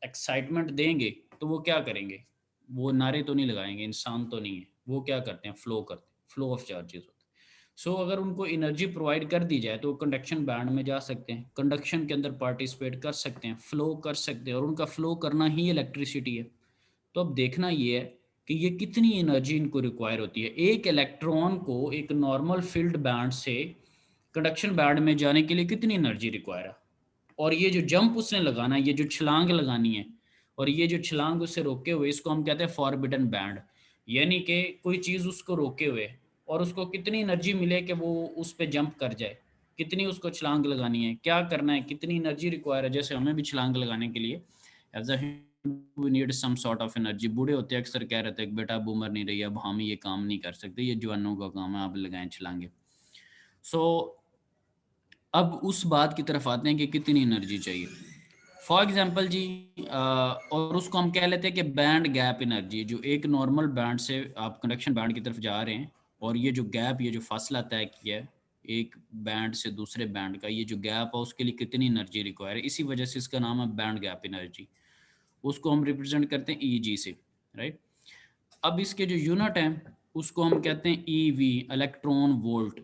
एक्साइटमेंट देंगे तो वो क्या करेंगे, वो नारे तो नहीं लगाएंगे, इंसान तो नहीं है, वो क्या करते हैं, फ्लो करते हैं, फ्लो ऑफ चार्जेस होते हैं। सो अगर उनको एनर्जी प्रोवाइड कर दी जाए तो कंडक्शन बैंड में जा सकते हैं, कंडक्शन के अंदर पार्टिसिपेट कर सकते हैं, फ्लो कर सकते हैं, और उनका फ्लो करना ही इलेक्ट्रिसिटी है। तो अब देखना ये है कि ये कितनी एनर्जी इनको रिक्वायर होती है। एक इलेक्ट्रॉन को एक नॉर्मल फील्ड बैंड से कंडक्शन बैंड में जाने के लिए कितनी एनर्जी रिक्वायर है, और ये जो जंप उसने लगाना है, ये जो छलांग लगानी है, और ये जो छलांग उसे रोके हुए, इसको हम कहते हैं फॉरबिडन बैंड, यानी कि कोई चीज़ उसको रोके हुए और उसको कितनी एनर्जी मिले कि वो उस पर जंप कर जाए, कितनी उसको छलांग लगानी है, क्या करना है, कितनी एनर्जी रिक्वायर है। जैसे हमें भी छलांग लगाने के लिए as we need some sort of energy. बूढ़े होते अक्सर कह रहे थे कि बेटा अब उम्र नहीं रही, अब हम ये काम नहीं कर सकते, ये जवानों का काम है, आप लगाएं छलांगे। सो अब उस बात की तरफ आते हैं कि कितनी एनर्जी चाहिए। फॉर एग्जांपल जी, और उसको हम कह लेते हैं कि बैंड गैप एनर्जी, जो एक नॉर्मल बैंड से आप कंडक्शन बैंड की तरफ जा रहे हैं, और ये जो गैप, ये जो फासला तय किया है एक बैंड से दूसरे बैंड का, ये जो गैप है उसके लिए कितनी एनर्जी रिक्वायर है, इसी वजह से इसका नाम है बैंड गैप एनर्जी। उसको हम रिप्रेजेंट करते हैं EG से, राइट। अब इसके जो यूनिट हैं उसको हम कहते हैं EV, इलेक्ट्रॉन वोल्ट।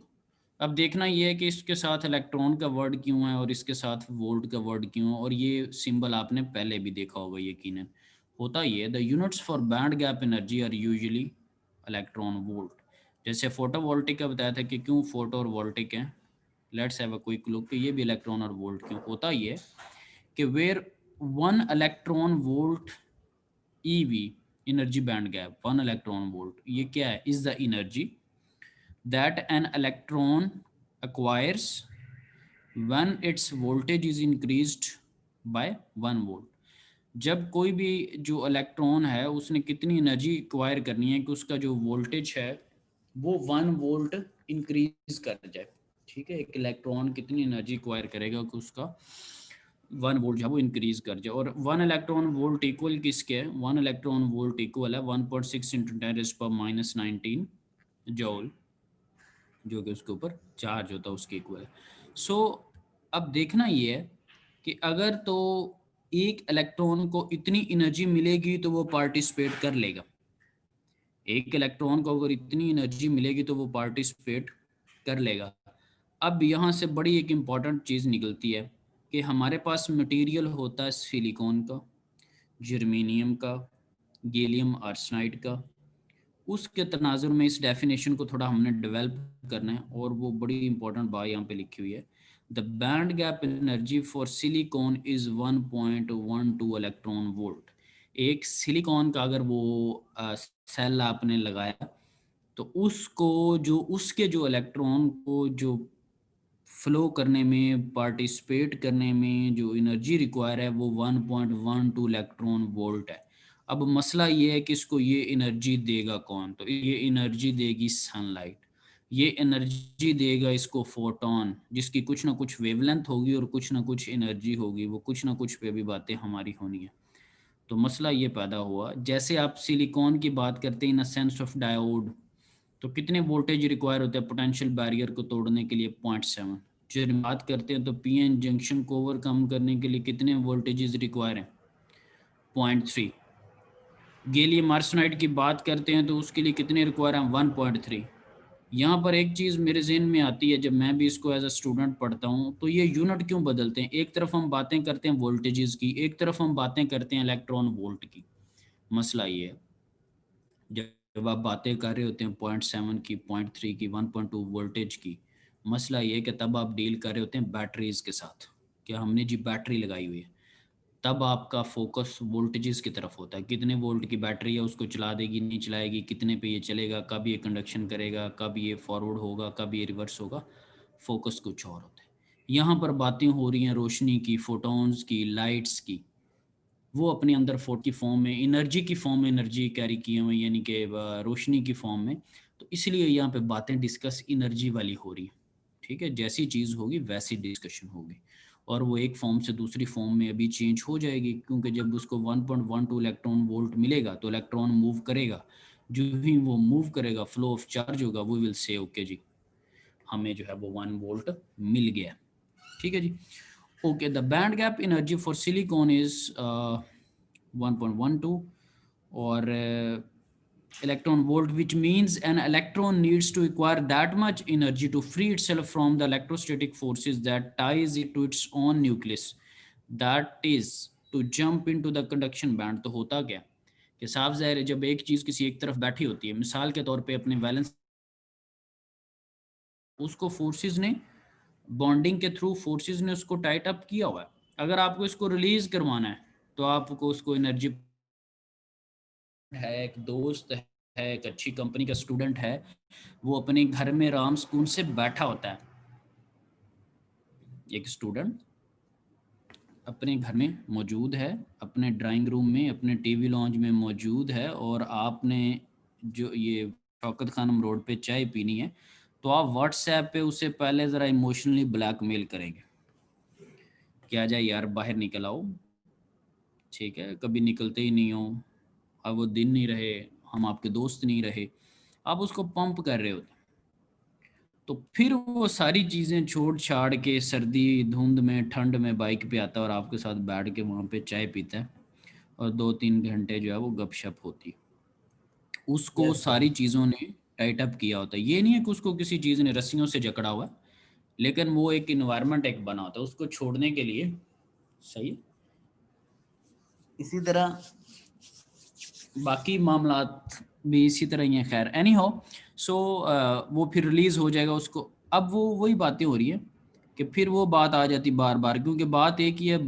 अब देखना ये है कि इसके साथ इलेक्ट्रॉन का वर्ड क्यों है और इसके साथ वोल्ट का वर्ड क्यों है, और ये सिंबल आपने पहले भी देखा होगा यकीनन। होता ये, the units for band gap energy are usually electron volt. जैसे फोटोवोल्टिक का बताया था कि क्यों फोटो और वोल्टिक है, let's have a quick look कि ये भी इलेक्ट्रॉन और वोल्ट क्यों। होता ये कि where 1 electron volt EV, energy band gap 1 electron volt, ये क्या है, is the energy that an electron acquires when its voltage is increased by 1 volt। जब कोई भी जो इलेक्ट्रॉन है उसने कितनी एनर्जी एक्वायर करनी है कि उसका जो वोल्टेज है वो 1 वोल्ट इंक्रीज कर जाए। ठीक है, एक इलेक्ट्रॉन कितनी एनर्जी एक्वायर करेगा कि उसका 1 वोल्ट जो है वो इंक्रीज कर जाए। और 1 इलेक्ट्रॉन वोल्ट इक्वल किसके है, 1 इलेक्ट्रॉन वोल्ट इक्वल है 1.6 × 10⁻⁹ जूल, जो कि उसके ऊपर चार्ज होता है उसके इक्वल है। सो अब देखना ये है कि अगर तो एक इलेक्ट्रॉन को इतनी एनर्जी मिलेगी तो वो पार्टिसिपेट कर लेगा, एक इलेक्ट्रॉन को अगर इतनी एनर्जी मिलेगी तो वो पार्टिसिपेट कर लेगा। अब यहाँ से बड़ी एक इम्पॉर्टेंट चीज़ निकलती है कि हमारे पास मटेरियल होता है सिलिकॉन का, जर्मेनियम का, गैलियम आर्सेनाइड का। उसके तनाजुर में इस डेफिनेशन को थोड़ा हमने डेवलप करना है, और वो बड़ी इंपॉर्टेंट बात यहाँ पे लिखी हुई है। The band gap energy for silicon is 1.12 electron volt. एक सिलिकॉन का अगर वो सेल आपने लगाया तो उसको जो उसके जो इलेक्ट्रॉन को जो फ्लो करने में, पार्टिसिपेट करने में जो एनर्जी रिक्वायर है वो 1.12 इलेक्ट्रॉन वोल्ट है। अब मसला ये है कि इसको ये एनर्जी देगा कौन? तो ये एनर्जी देगी सनलाइट। ये एनर्जी देगा इसको फोटोन, जिसकी कुछ ना कुछ वेवलेंथ होगी और कुछ ना कुछ एनर्जी होगी। वो कुछ ना कुछ पे भी बातें हमारी होनी है। तो मसला ये पैदा हुआ, जैसे आप सिलिकॉन की बात करते हैं इन अ सेंस ऑफ डायोड, तो कितने वोल्टेज रिक्वायर होते हैं पोटेंशियल बैरियर को तोड़ने के लिए? 0.7। जब बात करते हैं तो पीएन जंक्शन को ओवरकम करने के लिए कितने वोल्टेजेस रिक्वायर हैं? 0.3। गैलियम आर्सेनाइड की बात करते हैं तो उसके लिए कितने रिक्वायर हैं? 1.3। यहाँ पर एक चीज़ मेरे जहन में आती है, जब मैं भी इसको एज अ स्टूडेंट पढ़ता हूँ, तो ये यूनिट क्यों बदलते हैं? एक तरफ हम बातें करते हैं वोल्टेजेस की, एक तरफ हम बातें करते हैं इलेक्ट्रॉन वोल्ट की। मसला ये है, जब आप बातें कर रहे होते हैं 0.7 की, 0.3 की, 1.2 वोल्टेज की, मसला ये है कि तब आप डील कर रहे होते हैं बैटरीज के साथ। क्या हमने जी बैटरी लगाई हुई है, तब आपका फोकस वोल्टेजेस की तरफ होता है। कितने वोल्ट की बैटरी है, उसको चला देगी नहीं चलाएगी, कितने पे ये चलेगा, कब ये कंडक्शन करेगा, कब ये फॉरवर्ड होगा, कब ये रिवर्स होगा, फोकस कुछ और होता है। यहाँ पर बातें हो रही हैं रोशनी की, फोटॉन्स की, लाइट्स की। वो अपने अंदर फोट की फॉर्म में, एनर्जी की फॉर्म में एनर्जी कैरी किए हुए, यानी कि रोशनी की फॉर्म में। तो इसलिए यहाँ पे बातें डिस्कस एनर्जी वाली हो रही है। ठीक है, जैसी चीज़ होगी वैसी डिस्कशन होगी, और वो एक फॉर्म से दूसरी फॉर्म में अभी चेंज हो जाएगी, क्योंकि जब उसको 1.12 इलेक्ट्रॉन वोल्ट मिलेगा तो इलेक्ट्रॉन मूव करेगा। जो ही वो मूव करेगा, फ्लो ऑफ चार्ज होगा, वो विल से ओके जी, हमें जो है वो 1 वोल्ट मिल गया। ठीक है जी, okay. The band gap energy for silicon is 1.12 और electron volt, which means an electron needs to acquire that much energy to free itself from the electrostatic forces that ties it to its own nucleus, that is to jump into the conduction band। तो होता क्या कि साफ ज़ाहिर है, जब एक चीज़ किसी एक तरफ बैठी होती है, मिसाल के तौर पे अपने वैलेंस, उसको फोर्सेस ने, बॉन्डिंग के थ्रू फोर्सेस ने उसको टाइट अप किया हुआ है। अगर आपको इसको रिलीज करवाना है तो आपको उसको एनर्जी है, एक दोस्त है, एक अच्छी कंपनी का स्टूडेंट है, वो अपने घर में आराम सुकून से बैठा होता है। एक स्टूडेंट अपने घर में मौजूद है, अपने ड्राइंग रूम में, अपने टीवी लॉन्ज में मौजूद है, और आपने जो ये शौकत खानम रोड पे चाय पीनी है, तो आप व्हाट्सएप पे उसे पहले ज़रा इमोशनली ब्लैकमेल करेंगे कि आ जाए यार बाहर निकल आओ, ठीक है, कभी निकलते ही नहीं हो, अब वो दिन नहीं रहे, हम आपके दोस्त नहीं रहे, आप उसको पंप कर रहे होते। तो फिर वो सारी चीज़ें छोड़ छाड़ के सर्दी धुंध में ठंड में बाइक पे आता है और आपके साथ बैठ के वहाँ पे चाय पीता है, और 2-3 घंटे जो है वो गपशप होती है। उसको सारी चीज़ों ने टाइट अप किया होता है। ये नहीं है कि उसको किसी चीज़ ने रस्सियों से जकड़ा हुआ है, लेकिन वो एक इन्वायरमेंट एक बना होता है उसको छोड़ने के लिए। सही है? इसी तरह बाकी मामलात भी इसी तरह ही हैं। खैर एनी हो, सो वो फिर रिलीज़ हो जाएगा उसको। अब वो वही बातें हो रही है कि फिर वो बात आ जाती बार बार, क्योंकि बात एक ही है,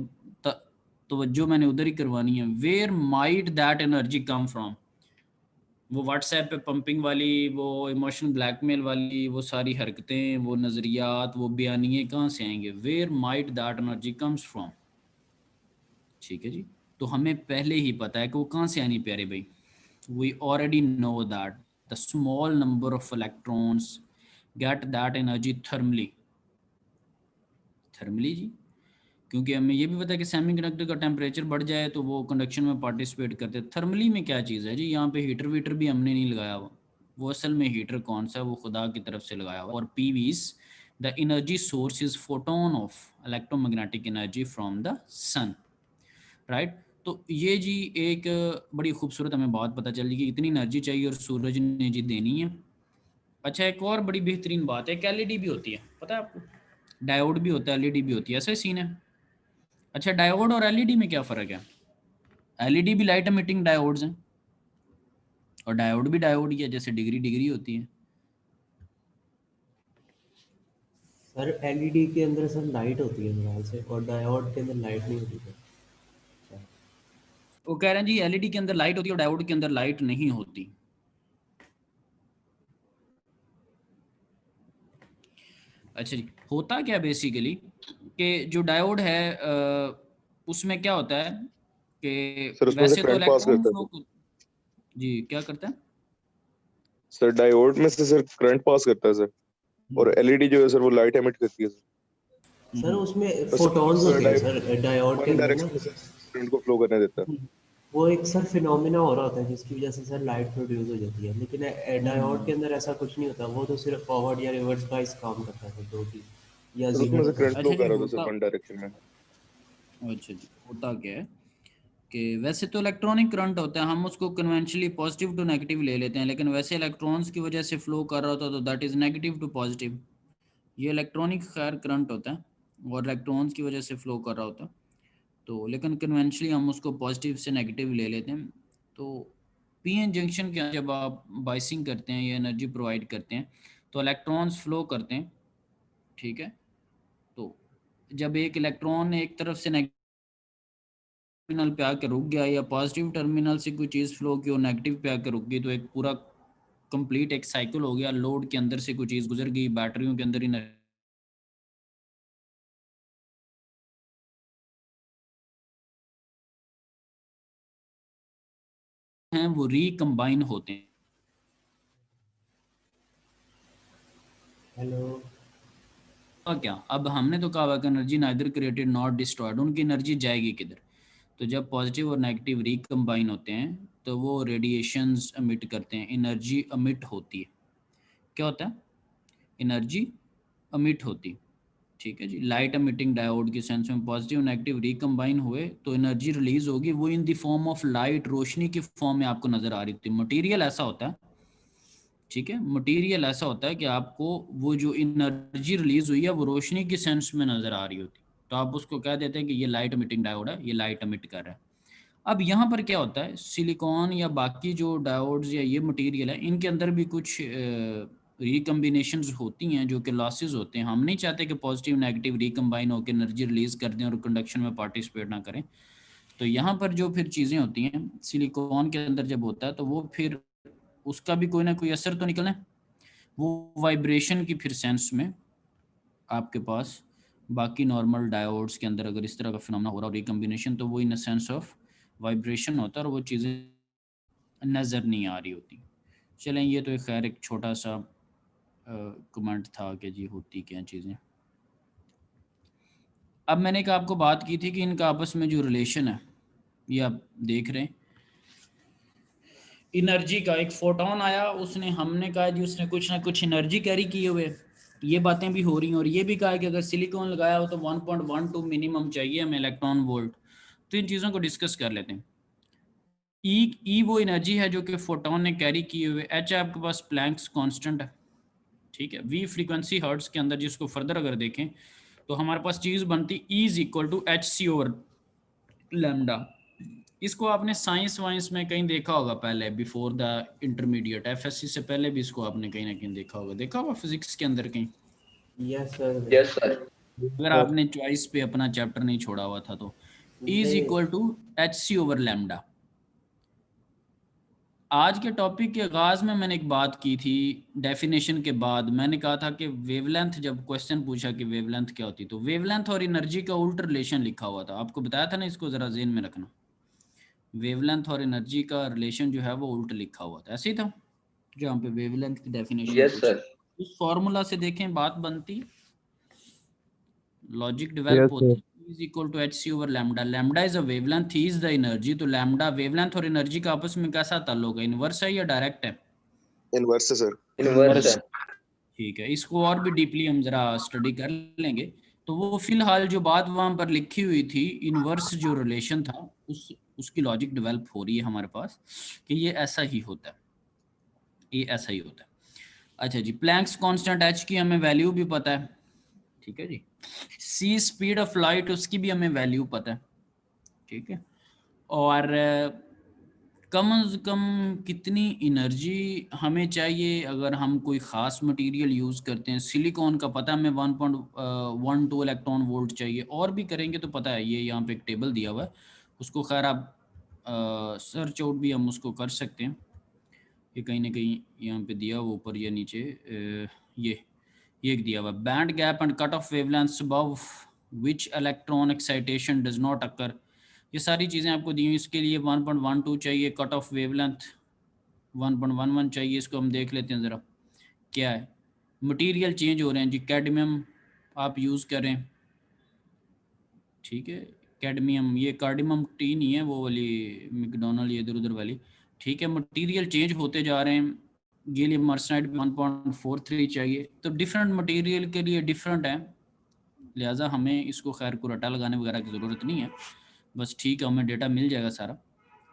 तवज्जो मैंने उधर ही करवानी है। Where might that energy come from? वो व्हाट्सएप पे पंपिंग वाली, वो इमोशनल ब्लैकमेल वाली, वो सारी हरकतें, वो नज़रियात, वो बयानिए कहाँ से आएंगे? Where might that energy comes from. ठीक है जी, तो हमें पहले ही पता है कि वो कहाँ से आनी प्यारे भाई। We already know that the small number of electrons get that energy thermally। Thermally जी, क्योंकि हमें ये भी पता है कि सेमीकंडक्टर का टेम्परेचर बढ़ जाए तो वो कंडक्शन में पार्टिसिपेट करते हैं। थर्मली में क्या चीज़ है जी? यहाँ पे हीटर वीटर भी हमने नहीं लगाया हुआ, वो असल में हीटर कौन सा है, वो खुदा की तरफ से लगाया हुआ। और PVs the energy source is photon of electromagnetic energy from the sun, right. तो ये जी एक बड़ी खूबसूरत हमें बात पता चल गई कि इतनी एनर्जी चाहिए और सूरज ने जी देनी है। अच्छा, एक और बड़ी बेहतरीन बात है, एक एलईडी भी होती है, पता है आपको? डायोड भी होता है, एलईडी भी होती है, ऐसा सीन है। अच्छा, डायोड और एलईडी में क्या फ़र्क है? एलईडी भी लाइट एमिटिंग डायोड्स हैं और डायोड भी डायोड ही है, जैसे डिग्री डिग्री होती है। सर एलईडी के अंदर सर लाइट होती है मेरे ख्याल से, और डायोड के अंदर लाइट नहीं होती सर। वो कह रहे हैं जी एलईडी के अंदर लाइट होती है और डायोड के अंदर लाइट नहीं होती। अच्छा जी, होता क्या बेसिकली कि जो डायोड है उसमें क्या होता है कि सर उसमें से वैसे तो करंट पास इलेक्ट्रॉन करता है फ्लो जी क्या करता है सर, डायोड में से सर करंट पास करता है सर, और एलईडी जो है सर वो लाइट एमिट करती है सर। सर उसमें बस फोटॉन्स सर होते हैं सर डायोड के वन अंदर डायरेक्शन ना। में सर करंट को फ्लो करने देता है। वो एक सर फिनोमिना हो रहा होता है जिसकी वजह से सर लाइट प्रोड्यूस हो जाती है, लेकिन डायोड के अंदर ऐसा कुछ नहीं होता, वो तो सिर्फ फॉरवर्ड या रिवर्स का इस काम करता है, दो की या सर उसमें से करंट अच्छा फ्लो जी कर रहा था होता सर वन डायरेक्शन में। अच्छा जी, होता क्या है कि वैसे तो इलेक्ट्रॉनिक करंट होता है, हम उसको कन्वेंशनली पॉजिटिव टू नेगेटिव ले लेते हैं, लेकिन वैसे इलेक्ट्रॉन्स की वजह से फ्लो कर रहा होता तो that is negative to positive. ये इलेक्ट्रॉनिक खैर करंट होता है और इलेक्ट्रॉन्स की वजह से फ्लो कर रहा होता है, तो लेकिन कन्वेंशनली हम उसको पॉजिटिव से नेगेटिव ले लेते हैं। तो पीएन जंक्शन के जब आप बाइसिंग करते हैं या एनर्जी प्रोवाइड करते हैं तो इलेक्ट्रॉन्स फ्लो करते हैं, ठीक है। तो जब एक इलेक्ट्रॉन एक तरफ से टर्मिनल पे आकर रुक गया या पॉजिटिव टर्मिनल से कोई चीज़ फ्लो की और नेगेटिव पे आकर रुक गई, तो एक पूरा कंप्लीट एक साइकिल हो गया। लोड के अंदर से कोई चीज़ गुजर गई, बैटरियों के अंदर ही हैं वो रिकम्बाइन होते हैं। हेलो क्या अब हमने तो कहा हुआ कि energy neither created not destroyed, उनकी एनर्जी जाएगी किधर? तो जब पॉजिटिव और नेगेटिव रिकम्बाइन होते हैं तो वो रेडिएशंस एमिट करते हैं, एनर्जी एमिट होती है। क्या होता है? एनर्जी एमिट होती, ठीक है जी। लाइट एमिटिंग डायोड के सेंस में पॉजिटिव नेगेटिव रिकम्बाइन हुए तो एनर्जी रिलीज होगी, वो in the form of light, रोशनी की फॉर्म में आपको नज़र आ रही थी। मटेरियल ऐसा होता है, ठीक है, मटेरियल ऐसा होता है कि आपको वो जो एनर्जी रिलीज हुई है वो रोशनी के सेंस में नज़र आ रही होती, तो आप उसको कह देते हैं कि ये लाइट एमिटिंग डायोड है, ये लाइट एमिट कर रहा है। अब यहाँ पर क्या होता है, सिलिकॉन या बाकी जो डायोड्स या ये मटेरियल है इनके अंदर भी कुछ रिकम्बिनेशंस होती हैं जो कि लॉसेस होते हैं। हम नहीं चाहते कि पॉजिटिव नेगेटिव रिकम्बाइन होकर एनर्जी रिलीज कर दें और कंडक्शन में पार्टिसिपेट ना करें। तो यहाँ पर जो फिर चीज़ें होती हैं सिलिकॉन के अंदर जब होता है तो वो फिर उसका भी कोई ना कोई असर तो निकलना है, वो वाइब्रेशन की फिर सेंस में आपके पास बाकी नॉर्मल डायोड्स के अंदर अगर इस तरह का फिनोमेना हो रहा हो रिकम्बिनेशन, तो वो in the sense of vibration होता है और वो चीज़ें नज़र नहीं आ रही होती। चलें, ये तो एक खैर एक छोटा सा कमेंट था कि जी होती क्या चीज़ें। अब मैंने एक आपको बात की थी कि इनका आपस में जो रिलेशन है ये आप देख रहे हैं, एनर्जी का एक फोटोन आया, उसने हमने कहा जी उसने कुछ ना कुछ एनर्जी कैरी किए हुए, ये बातें भी हो रही हैं। और ये भी कहा कि अगर सिलिकॉन लगाया हो तो 1.12 मिनिमम चाहिए हमें इलेक्ट्रॉन वोल्ट। तो इन चीज़ों को डिस्कस कर लेते हैं। ई वो एनर्जी है जो कि फोटोन ने कैरी किए हुए, एच आपके पास प्लैंक्स कांस्टेंट है, ठीक है। वी फ्रीक्वेंसी हर्ट्स के अंदर जिसको फर्दर अगर देखें तो हमारे पास चीज़ बनती E is equal to H C over lambda. इसको आपने साइंस वाइंस में कहीं देखा होगा पहले, बिफोर द इंटरमीडिएट एफएससी से पहले भी इसको आपने कहीं ना कहीं देखा होगा फिजिक्स के अंदर कहीं, यस सर। Yes sir. अगर आपने चॉइस पे अपना चैप्टर नहीं छोड़ा हुआ था तो। E is equal to H C over lambda. आज के टॉपिक के आगाज में मैंने एक बात की थी, डेफिनेशन के बाद मैंने कहा था कि वेवलेंथ, जब क्वेश्चन पूछा कि वेवलेंथ क्या होती, तो वेवलेंथ और एनर्जी का उल्टा रिलेशन लिखा हुआ था, आपको बताया था ना, इसको जरा ज़हन में रखना। वेवलेंथ और एनर्जी का रिलेशन जो है वो उल्टा लिखा हुआ था, ऐसे ही था जहाँ पे वेवलेंथ की डेफिनेशन यस सर। उस फॉर्मूला से देखें बात बनती, लॉजिक डेवलप होती, is equal to H C over lambda. Lambda is a wavelength, E is the energy. तो लैम्डा वेवलेंथ और एनर्जी का आपस में कैसा ताल्लुक है, इनवर्स है या डायरेक्ट है? इनवर्स है सर। इनवर्स है। ठीक है, इसको और भी डीपली हम जरा स्टडी कर लेंगे तो वो फिलहाल जो बात वहाँ पर लिखी हुई थी, इनवर्स जो रिलेशन था, उसकी लॉजिक डेवलप हो रही है हमारे पास कि ये ऐसा ही होता है, ये ऐसा ही होता है। अच्छा जी, प्लैंक्स कांस्टेंट h की हमें वैल्यू भी पता है, ठीक है जी। c स्पीड ऑफ लाइट, उसकी भी हमें वैल्यू पता है, ठीक है। और कम से कम कितनी एनर्जी हमें चाहिए अगर हम कोई ख़ास मटेरियल यूज़ करते हैं। सिलिकॉन का पता है हमें 1.12 इलेक्ट्रॉन वोल्ट चाहिए, और भी करेंगे तो पता है, ये यहाँ पे एक टेबल दिया हुआ है, उसको खैर आप सर्च आउट भी हम उसको कर सकते हैं, ये कहीं ना कहीं यहाँ पे दिया हुआ ऊपर या नीचे, ये एक दिया हुआ, band gap and cut off wavelengths above which electron excitation does not occur. ये सारी चीज़ें आपको दी हुई। इसके लिए 1.12 चाहिए, कट ऑफ वेवलेंथ 1.11 चाहिए। इसको हम देख लेते हैं ज़रा क्या है। मटेरियल चेंज हो रहे हैं जी, कैडमियम आप यूज़ करें, ठीक है, कैडमियम, ये कार्डिमम टी नहीं है वो वाली मैकडोनल्ड ये इधर उधर वाली, ठीक है। मटेरियल चेंज होते जा रहे हैं। गैलियम आर्सेनाइड 1.43 चाहिए। तो डिफरेंट मटेरियल के लिए डिफरेंट है, लिहाजा हमें इसको खैर को रटा लगाने वगैरह की ज़रूरत नहीं है, बस ठीक है, हमें डेटा मिल जाएगा सारा।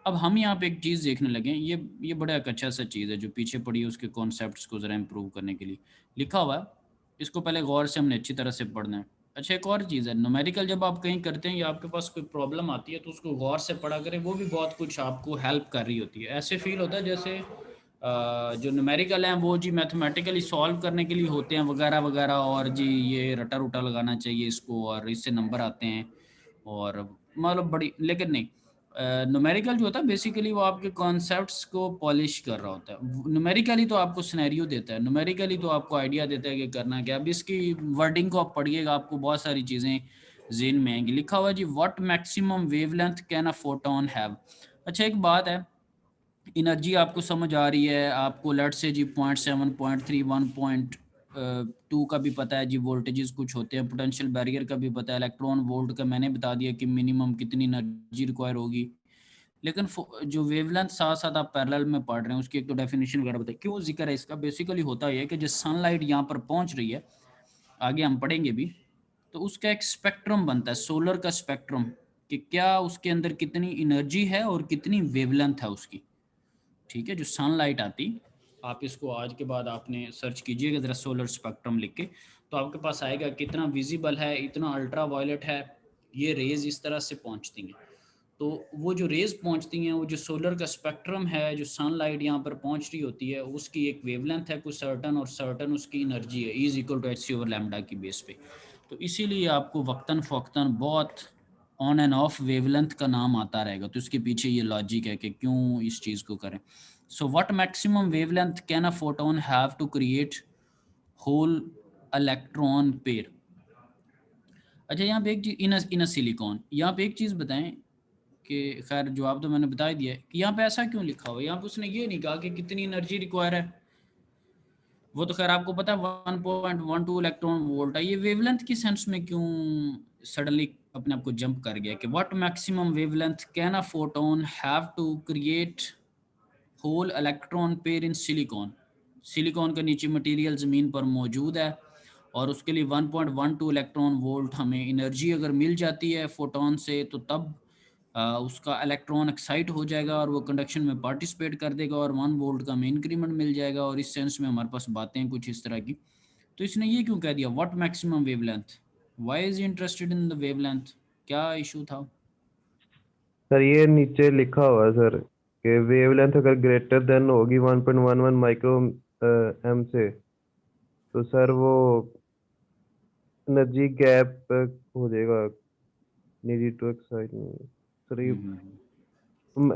अब हम यहाँ पे एक चीज़ देखने लगे, ये बड़ा एक अच्छा सा चीज़ है जो पीछे पड़ी है, उसके कॉन्सेप्ट्स को ज़रा इम्प्रूव करने के लिए लिखा हुआ है। इसको पहले गौर से हमने अच्छी तरह से पढ़ना है। अच्छा, एक और चीज़ है, न्यूमेरिकल जब आप कहीं करते हैं या आपके पास कोई प्रॉब्लम आती है तो उसको गौर से पढ़ा करें, वो भी बहुत कुछ आपको हेल्प कर रही होती है। ऐसे फील होता है जैसे जो न्यूमेरिकल हैं वो जी मैथमेटिकली सॉल्व करने के लिए होते हैं वगैरह वगैरह, और जी ये रटा रुटा लगाना चाहिए इसको और इससे नंबर आते हैं, और मतलब बड़ी, लेकिन नहीं, न्यूमेरिकल जो होता है बेसिकली वो आपके कॉन्सेप्ट्स को पॉलिश कर रहा होता है। न्यूमेरिकली तो आपको सिनेरियो देता है, न्यूमेरिकली तो आपको आइडिया देता है कि करना क्या। अब इसकी वर्डिंग को आप पढ़िएगा, आपको बहुत सारी चीज़ें ज़हन में आएंगी। लिखा हुआ जी, what maximum wavelength can a photon have. अच्छा, एक बात है, एनर्जी आपको समझ आ रही है, आपको लेट से जी 0.7 0.3 1.2 का भी पता है जी, वोल्टेजेस कुछ होते हैं, पोटेंशियल बैरियर का भी पता है, इलेक्ट्रॉन वोल्ट का मैंने बता दिया कि मिनिमम कितनी एनर्जी रिक्वायर होगी। लेकिन जो वेवलेंथ साथ साथ आप पैरेलल में पढ़ रहे हैं उसकी एक तो डेफिनेशन वगैरह बताइए, क्यों जिक्र है इसका। बेसिकली होता है कि जो सनलाइट यहाँ पर पहुँच रही है, आगे हम पढ़ेंगे भी, तो उसका एक स्पेक्ट्रम बनता है, सोलर का स्पेक्ट्रम, कि क्या उसके अंदर कितनी एनर्जी है और कितनी वेवलेंथ है उसकी, ठीक है। जो सनलाइट आती, आप इसको आज के बाद आपने सर्च कीजिएगा ज़रा सोलर स्पेक्ट्रम लिख के, तो आपके पास आएगा कितना विजिबल है, इतना अल्ट्रा वायलेट है, ये रेज इस तरह से पहुंचती हैं। तो वो जो रेज पहुंचती हैं, वो जो सोलर का स्पेक्ट्रम है, जो सनलाइट यहाँ पर पहुंच रही होती है, उसकी एक वेवलेंथ है कुछ सर्टन, और सर्टन उसकी एनर्जी है इज इक्वल टू h/λ की बेस पे। तो इसीलिए आपको वक्तन फ़वक्तन बहुत ऑन एंड ऑफ वेवलेंथ का नाम आता रहेगा। तो इसके पीछे ये लॉजिक है कि क्यों इस चीज़ को करें। So what maximum wavelength can a photon have to create hole electron pair. अच्छा, यहाँ पे एक चीज़, इन सिलिकॉन, यहाँ पे एक चीज़ बताएं कि खैर जवाब तो मैंने बता ही दिया है कि यहाँ पे ऐसा क्यों लिखा हुआ है। यहाँ पे उसने ये नहीं कहा कि कितनी एनर्जी रिक्वायर है, वो तो खैर आपको पता है 1.12 इलेक्ट्रॉन वोल्ट है। ये वेवलेंथ की सेंस में क्यों सडनली अपने आप को जंप कर गया कि what maximum wavelength can a photon have to create hole electron pair in silicon. Silicon के नीचे मटेरियल ज़मीन पर मौजूद है और उसके लिए 1.12 इलेक्ट्रॉन वोल्ट हमें एनर्जी अगर मिल जाती है फोटोन से, तो तब उसका इलेक्ट्रॉन एक्साइट हो जाएगा और वो कंडक्शन में पार्टिसिपेट कर देगा और 1 वोल्ट का हमें इंक्रीमेंट मिल जाएगा। और इस सेंस में हमारे पास बातें कुछ इस तरह की। तो इसने ये क्यों कह दिया what maximum wavelength, why is interested in the wavelength, क्या इशू था। सर ये नीचे लिखा हुआ है सर कि वेवलेंथ अगर ग्रेटर देन होगी 1.11 माइक्रो एम से, तो सर वो एनर्जी गैप हो जाएगा, नीड टू एक्साइट सर। ये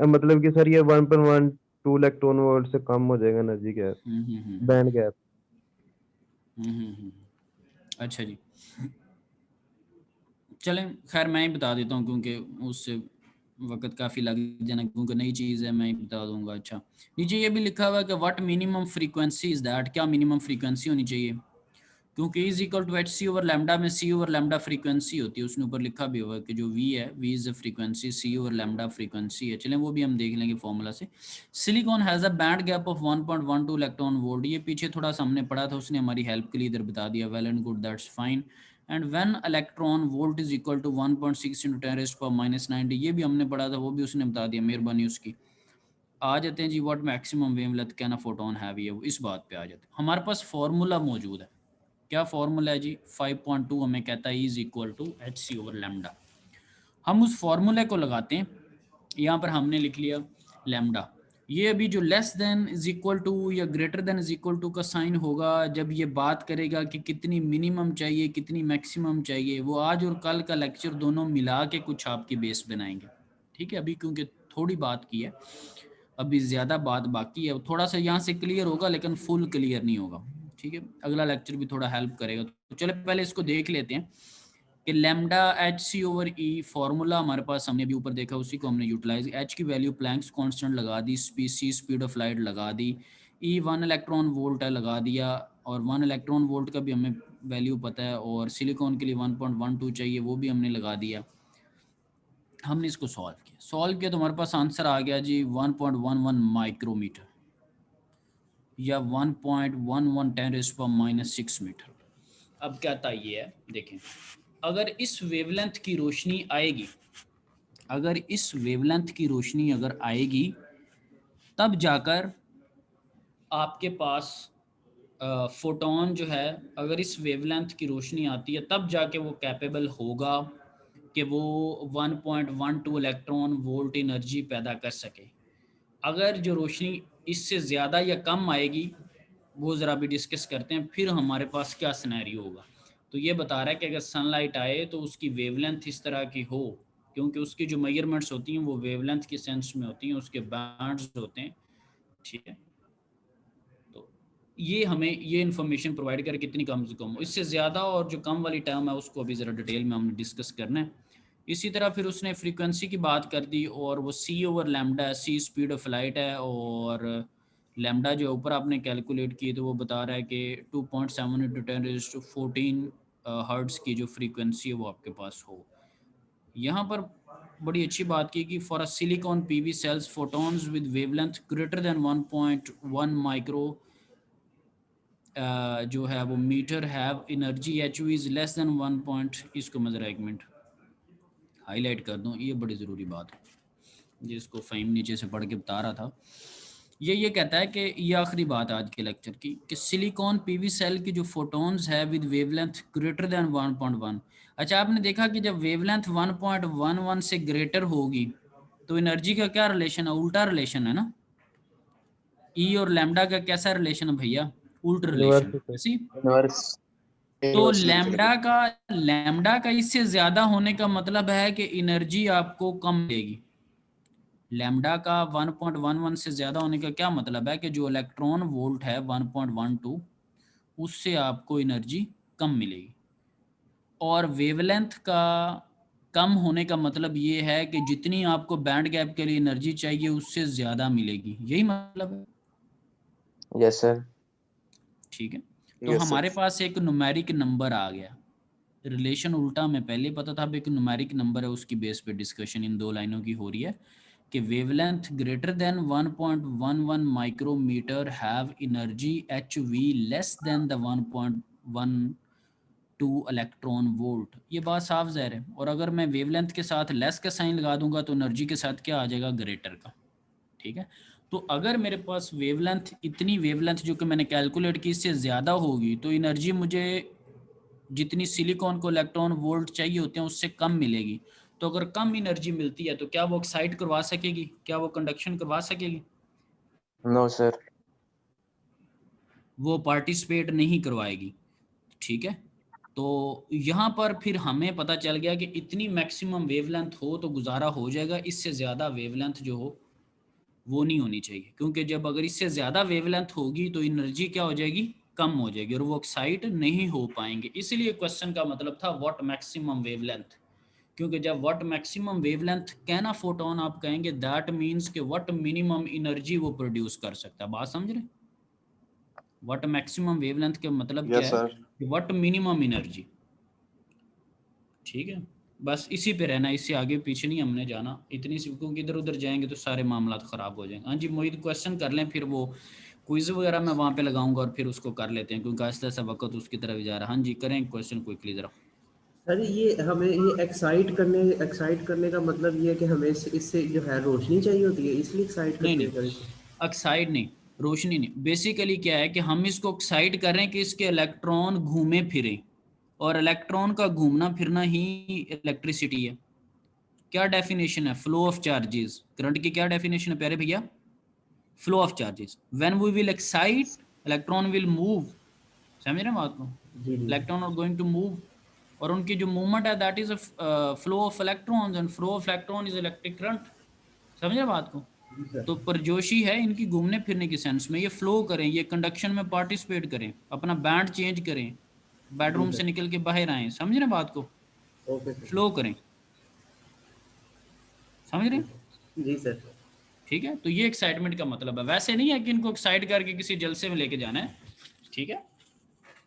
मतलब कि सर ये 1.12 इलेक्ट्रॉन वोल्ट से कम हो जाएगा एनर्जी गैप, बैंड गैप। अच्छा जी, चलें खैर मैं ही बता देता हूँ क्योंकि उससे वक्त काफ़ी लग जाना, क्योंकि नई चीज़ है, मैं ही बता दूंगा। अच्छा, नीचे ये भी लिखा हुआ है कि what minimum frequency is that, क्या मिनिमम फ्रीक्वेंसी होनी चाहिए, क्योंकि इज इक्वल टू h/λ में c/λ फ्रीक्वेंसी होती है। उसने ऊपर लिखा भी हुआ है कि जो v है, v is a frequency, c/λ frequency है। चलें वो भी हम देख लेंगे फॉर्मूला से। Silicon has a band gap of 1.12 electron volt. ये पीछे थोड़ा सा हमने पढ़ा था, उसने हमारी हेल्प के लिए इधर बता दिया, well and good, that's fine. And when electron volt is equal to 1.6 × 10⁻⁻90, ये भी हमने पढ़ा था, वो भी उसने बता दिया, मेहरबानी उसकी। आ जाते हैं जी, what maximum wavelength can a photon have, ये इस बात पे आ जाते हैं। हमारे पास फार्मूला मौजूद है, क्या फार्मूला है जी? 5.2 हमें कहता है इज इक्वल टू hc/λ। हम उस फार्मूले को लगाते हैं, यहाँ पर हमने लिख लिया लैम्डा। ये अभी जो less than is equal to या greater than is equal to का साइन होगा जब ये बात करेगा कि कितनी मिनिमम चाहिए कितनी मैक्सिमम चाहिए, वो आज और कल का लेक्चर दोनों मिला के कुछ आपकी बेस बनाएंगे, ठीक है। अभी क्योंकि थोड़ी बात की है, अभी ज़्यादा बात बाकी है, थोड़ा सा यहाँ से क्लियर होगा लेकिन फुल क्लियर नहीं होगा, ठीक है। अगला लेक्चर भी थोड़ा हेल्प करेगा। तो चलो पहले इसको देख लेते हैं कि लैम्डा hc/e फार्मूला हमारे पास हमने अभी ऊपर देखा, उसी को हमने यूटिलाइज। h की वैल्यू प्लैंक्स कांस्टेंट लगा दी, स्पीड ऑफ लाइट लगा दी, e 1 इलेक्ट्रॉन वोल्ट है लगा दिया, और 1 इलेक्ट्रॉन वोल्ट का भी हमें वैल्यू पता है, और सिलिकॉन के लिए 1.12 चाहिए, वो भी हमने लगा दिया। हमने इसको सॉल्व किया तो हमारे पास आंसर आ गया जी 1.11 माइक्रोमीटर या 1.11 10⁻⁻6 मीटर। अब क्या था ये है, देखें, अगर इस वेवलेंथ की रोशनी आएगी, अगर इस वेवलेंथ की रोशनी अगर आएगी तब जाकर आपके पास फोटोन जो है, अगर इस वेवलेंथ की रोशनी आती है तब जाके वो कैपेबल होगा कि वो 1.12 इलेक्ट्रॉन वोल्ट एनर्जी पैदा कर सके। अगर जो रोशनी इससे ज़्यादा या कम आएगी, वो ज़रा भी डिस्कस करते हैं, फिर हमारे पास क्या सिनेरियो होगा। तो ये बता रहा है कि अगर सनलाइट आए तो उसकी वेवलेंथ इस तरह की हो, क्योंकि उसकी जो मेजरमेंट्स होती हैं वो वेवलेंथ के सेंस में होती हैं, उसके बैंड्स होते हैं, ठीक है। तो ये हमें ये इन्फॉर्मेशन प्रोवाइड करे कितनी कम से कम हो, इससे ज़्यादा और जो कम वाली टर्म है उसको अभी ज़रा डिटेल में हमने डिस्कस करना है। इसी तरह फिर उसने फ्रीक्वेंसी की बात कर दी, और वो c/λ है, c स्पीड ऑफ लाइट है, और लैम्डा जो ऊपर आपने कैलकुलेट की तो वो बता रहा है कि 2.7 × 10⁻14 हर्ट्ज़ की जो फ्रीक्वेंसी है वो आपके पास हो। यहाँ पर बड़ी अच्छी बात की कि for a silicon PV cells photons with wavelength greater than 1.1 micro जो है वो meter have energy HV is less than 1. इसको मैं ज़रा एक मिनट हाईलाइट कर दूं, ये बड़ी ज़रूरी बात है जिसको फ़हीम नीचे से पढ़ के बता रहा था। ये कहता है कि ये आखिरी बात आज के लेक्चर की कि सिलिकॉन PV सेल की जो फोटॉन्स है विद वेवलेंथ ग्रेटर देन 1.1। अच्छा, आपने देखा कि जब वेवलेंथ 1.11 से ग्रेटर होगी तो एनर्जी का क्या रिलेशन है? उल्टा रिलेशन है ना। ई और लैम्डा का कैसा रिलेशन है भैया? उल्टा रिलेशन। तो लैम्डा का इससे ज्यादा होने का मतलब है कि एनर्जी आपको कम मिलेगी। लैम्डा का 1.11 से ज्यादा होने का क्या मतलब है कि जो इलेक्ट्रॉन वोल्ट है 1.12 उससे आपको एनर्जी कम मिलेगी, और वेवलेंथ का कम होने का मतलब ये है कि जितनी आपको बैंड गैप के लिए एनर्जी चाहिए उससे ज्यादा मिलेगी। यही मतलब है। Yes sir. ठीक है, तो हमारे पास एक न्यूमेरिक नंबर आ गया। रिलेशन उल्टा में पहले पता था, अब एक न्यूमेरिक नंबर है, उसकी बेस पे डिस्कशन इन दो लाइनों की हो रही है कि wavelength greater than 1.11 micrometer have energy HV less than the 1.12 electron volt. ये बात साफ ज़ाहिर है। और अगर मैं वेवलेंथ के साथ लेस का साइन लगा दूंगा तो एनर्जी के साथ क्या आ जाएगा? ग्रेटर का। ठीक है, तो अगर मेरे पास वेवलेंथ, इतनी वेवलेंथ जो कि मैंने कैलकुलेट की, इससे ज़्यादा होगी तो एनर्जी मुझे जितनी सिलिकॉन को इलेक्ट्रॉन वोल्ट चाहिए होते हैं उससे कम मिलेगी। तो अगर कम एनर्जी मिलती है तो क्या वो एक्साइट करवा सकेगी? क्या वो कंडक्शन करवा सकेगी? No sir. वो पार्टिसिपेट नहीं करवाएगी। ठीक है, तो यहाँ पर फिर हमें पता चल गया कि इतनी मैक्सिमम वेवलेंथ हो तो गुजारा हो जाएगा, इससे ज़्यादा वेवलेंथ जो हो वो नहीं होनी चाहिए, क्योंकि जब अगर इससे ज़्यादा वेवलेंथ होगी तो एनर्जी क्या हो जाएगी? कम हो जाएगी, और वो एक्साइट नहीं हो पाएंगे। इसलिए क्वेश्चन का मतलब था व्हाट मैक्सिमम वेवलेंथ, क्योंकि जब व्हाट मैक्सिमम वेवलेंथ कहना फोटोन आप कहेंगे दैट मीन्स कि व्हाट मिनिमम एनर्जी वो प्रोड्यूस कर सकता है। बात समझ रहे? व्हाट मैक्सिमम वेवलेंथ के मतलब क्या है? What minimum energy. ठीक है, बस इसी पे रहना, इससे आगे पीछे नहीं हमने जाना, इतनी सी, क्योंकि इधर उधर जाएंगे तो सारे मामला ख़राब हो जाएंगे। हाँ जी मोहित, क्वेश्चन कर लें, फिर वो क्विज़ वगैरह मैं वहाँ पे लगाऊंगा और फिर उसको कर लेते हैं, क्योंकि आहिस्ता आहिस्ता वक्त उसकी तरफ जा रहा है। हाँ जी करें क्वेश्चन क्विकली ज़रा। अरे ये हमें ये एक्साइट करने का मतलब ये है कि हमें इससे जो है रोशनी चाहिए होती है, इसलिए एक्साइट नहीं करते हैं नहीं, सर। एक्साइड नहीं, रोशनी नहीं, बेसिकली क्या है कि हम इसको एक्साइट कर रहे हैं कि इसके इलेक्ट्रॉन घूमे फिरें, और इलेक्ट्रॉन का घूमना फिरना ही इलेक्ट्रिसिटी है। क्या डेफिनेशन है फ्लो ऑफ चार्जेस, करंट की क्या डेफिनेशन है प्यारे भैया? Flow of charges, when we will excite electron will move. समझ रहे हैं बात को? जी जी electron are going to move, और उनकी जो मूवमेंट है that is flow of electrons, and flow of electron is electric current. समझ रहे हैं बात को? जी सर। तो परजोशी है इनकी घूमने फिरने की सेंस में, ये फ्लो करें, ये कंडक्शन में पार्टिसिपेट करें, अपना बैंड चेंज करें, जी बेडरूम से सर। निकल के बाहर आए। समझ रहे हैं बात को? Okay sir. फ्लो करें। समझ रहे हैं? जी सर। ठीक है, तो ये एक्साइटमेंट का मतलब है, वैसे नहीं है कि इनको एक्साइट करके किसी जलसे में लेके जाना है। ठीक है,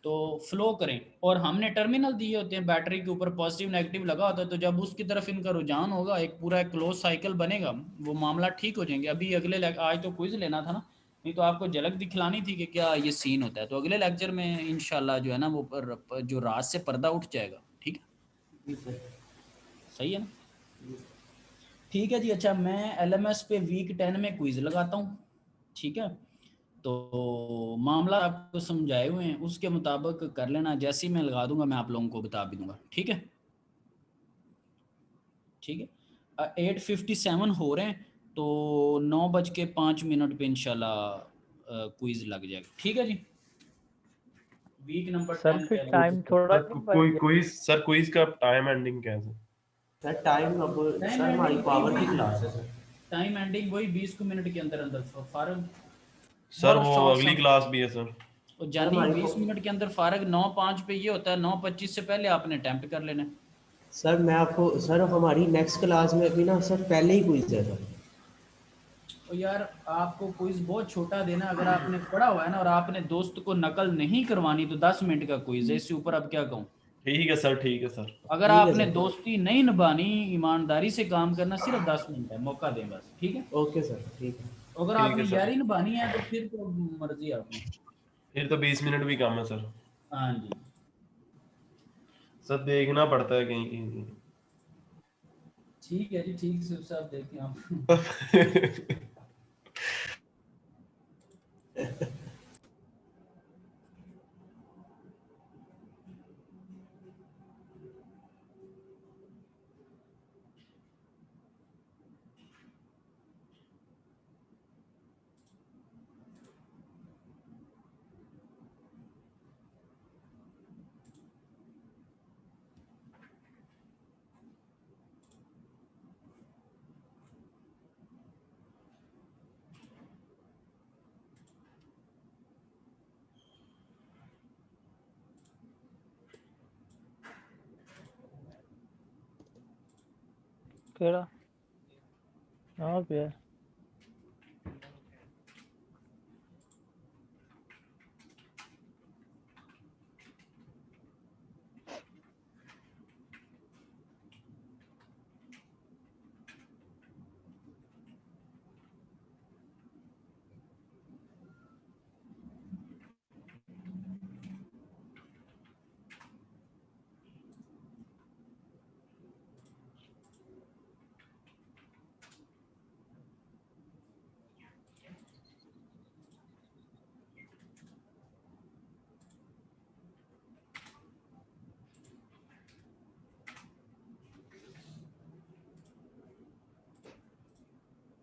तो फ्लो करें, और हमने टर्मिनल दिए होते हैं बैटरी के ऊपर, पॉजिटिव नेगेटिव लगा होता है, तो जब उसकी तरफ इनका रुझान होगा, एक पूरा एक क्लोज साइकिल बनेगा, वो मामला ठीक हो जाएंगे। अभी अगले आज तो क्विज लेना था ना, नहीं तो आपको झलक दिखलानी थी कि क्या ये सीन होता है, तो अगले लेक्चर में इंशाल्लाह जो है ना वो जो रात से पर्दा उठ जाएगा। ठीक है, जी सर। सही है ना? ठीक है जी। अच्छा, मैं एलएमएस पे वीक 10 में क्विज लगाता हूँ। ठीक है, तो मामला आपको समझाए हुए हैं, उसके मुताबिक कर लेना, जैसे ही मैं लगा दूंगा मैं आप लोगों को बता भी दूंगा। ठीक है, ठीक है। 8:57 हो रहे हैं, तो 9:05 पे इंशाल्लाह क्विज लग जाएगा। ठीक है जी, वीक नंबर सर 10 फिर पे। टाइम थोड़ा सर नहीं बढ़ कोई गया? क्विज, सर क्विज का टाइम एंडिंग क्या है सर? सर टाइम अब टाइम सर हमारी एंडिंग पावर की वही, क्लास है सर। टाइम एंडिंग वही 20 मिनट के अंदर अंदर फारग, सर बहुत वो शॉर्ट अगली सम। क्लास भी है सर। और सर जानी हमारी 20 मिनट के अंदर फारग 9:05 पे ये होता है, 9:25 से पहले आपने अटेम्प्ट कर लेना है। सर मैं आपको सर हमारी नेक्स्ट क्लास में भी ना सर पहले ही क्विज है सर। तो यार आपको क्विज बहुत छोटा देना, अगर आपने पढ़ा हुआ है ना और आपने दोस्त को नकल नहीं करवानी, तो 10 मिनट का क्विज है, इससे ऊपर अब क्या कहूँ। ठीक है सर, ठीक है सर। अगर ठीक है आपने सर। दोस्ती नहीं निभानी, ईमानदारी से काम करना, सिर्फ 10 मिनट है, मौका दें बस। ठीक है, ओके सर ठीक है। अगर ठीक आपने है सर, यारी निभानी है तो फिर तो मर्जी है अपनी। फिर तो 20 मिनट भी कम है सर। हाँ जी, सर देखना पड़ता है कहीं कहीं। ठीक है जी, ठीक से सब देखें आप। केड़ा यहाँ पे है?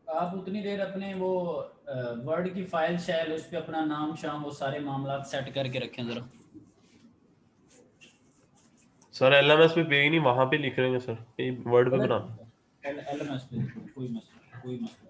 आप उतनी देर अपने वो वर्ड की फाइल शैल उस पर अपना नाम शाम वो सारे मामला सेट करके रखें जरा। सर एलएमएस पे नहीं, वहां पे लिख रहे हैं सर, वर्ड पे बनाना। एलएमएस पे कोई मसला, कोई मसला।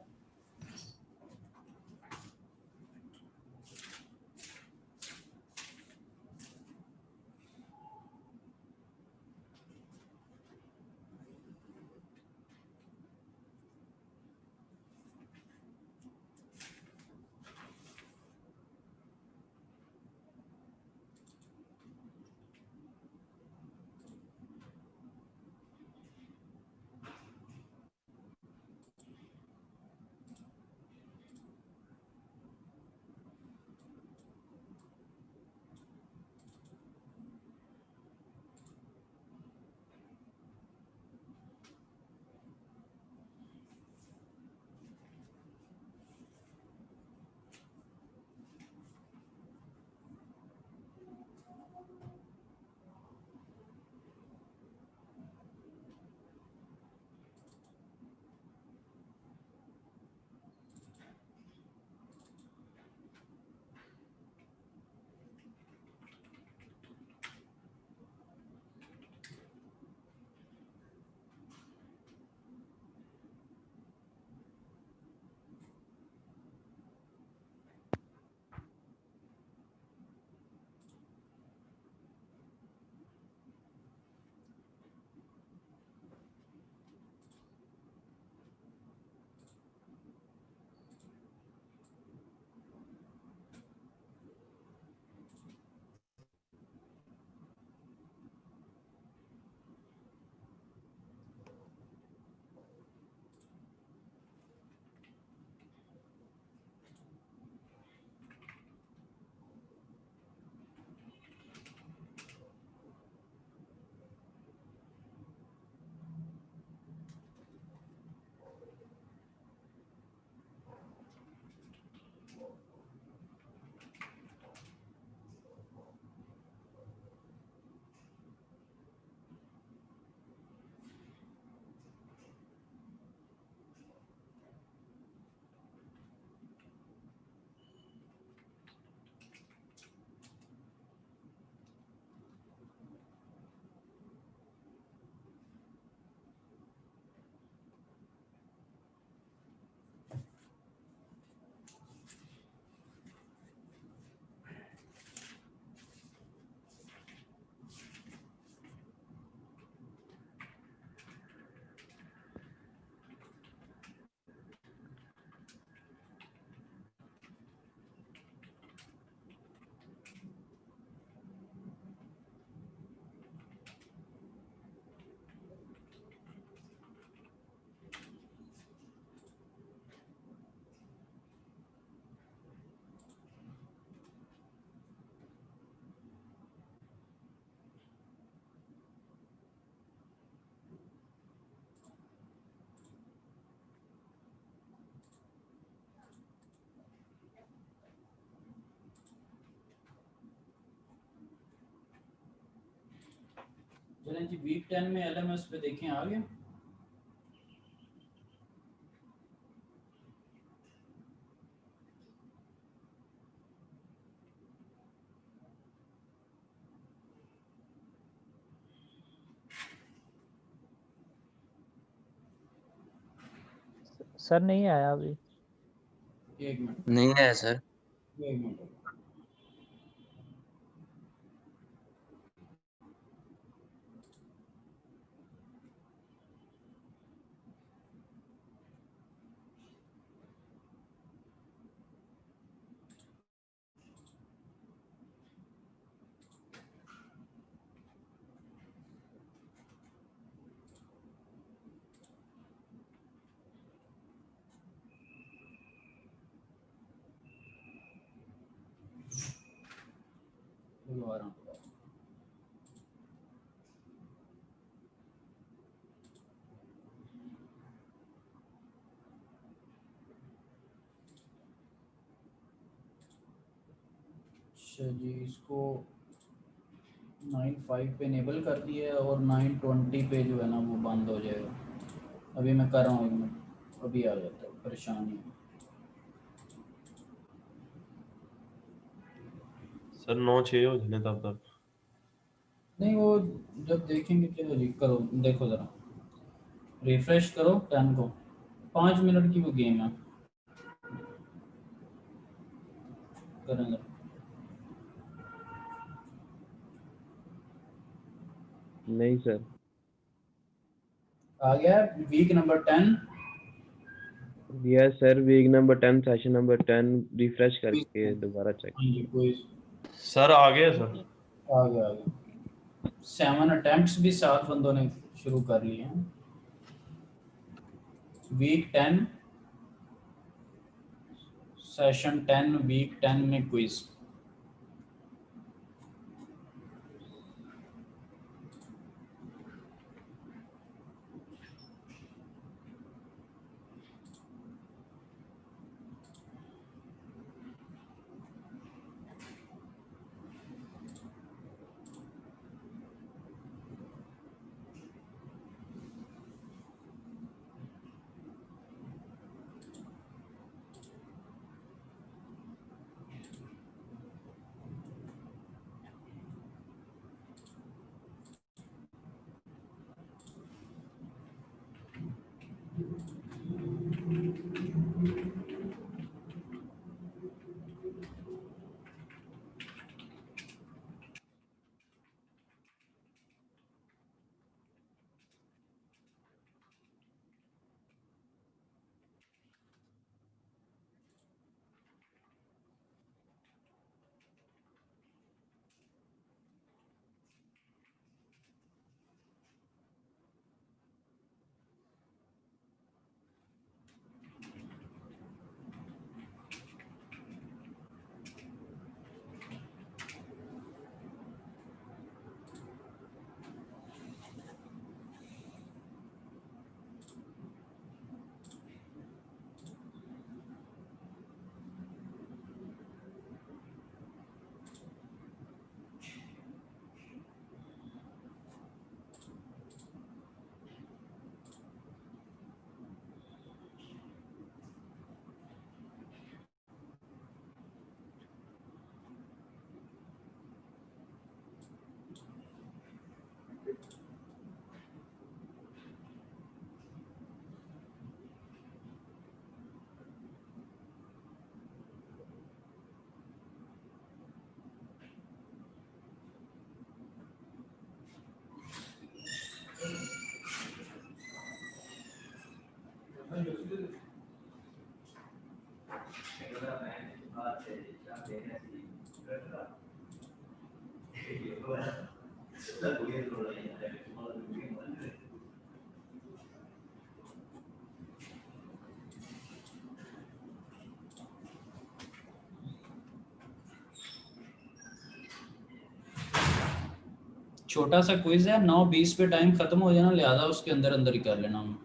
चलें जी, वीक 10 में LMS पे देखें आ गया। सर नहीं आया अभी। एक मिनट, नहीं है सर। एक मिनट। बुलवा रहा हूँ। अच्छा जी, इसको 9:05 पे इनेबल कर दिया है और 9:20 पे जो है ना वो बंद हो जाएगा। अभी मैं कर रहा हूँ, एक मिनट, अभी आ जाता है, परेशान नहीं है। सर 9:06 हो जाने तब तक। नहीं वो जब देखेंगे, चलो जी करो, देखो ज़रा रिफ्रेश करो 10 को। 5 मिनट की वो गेम है, करें ज़रा। नहीं सर। आ गया week number 10। Yes sir, week number 10 session number 10 refresh करके दोबारा चेक। हाँ जी, कोई सर आ गया सर। आ गया, आ गया। 7 अटेम्प्ट्स भी 7 बंदों ने शुरू कर लिए हैं। वीक 10 सेशन 10 वीक 10 में क्विज। छोटा सा क्विज है, 9:20 पे टाइम खत्म हो जाना, लिहाजा उसके अंदर अंदर ही कर लेना हम।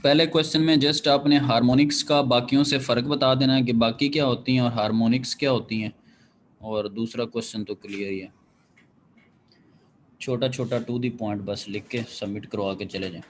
पहले क्वेश्चन में जस्ट आपने हार्मोनिक्स का बाकियों से फ़र्क बता देना है कि बाकी क्या होती हैं और हार्मोनिक्स क्या होती हैं, और दूसरा क्वेश्चन तो क्लियर ही है। छोटा छोटा टू दी पॉइंट बस लिख के सबमिट करवा के चले जाएं।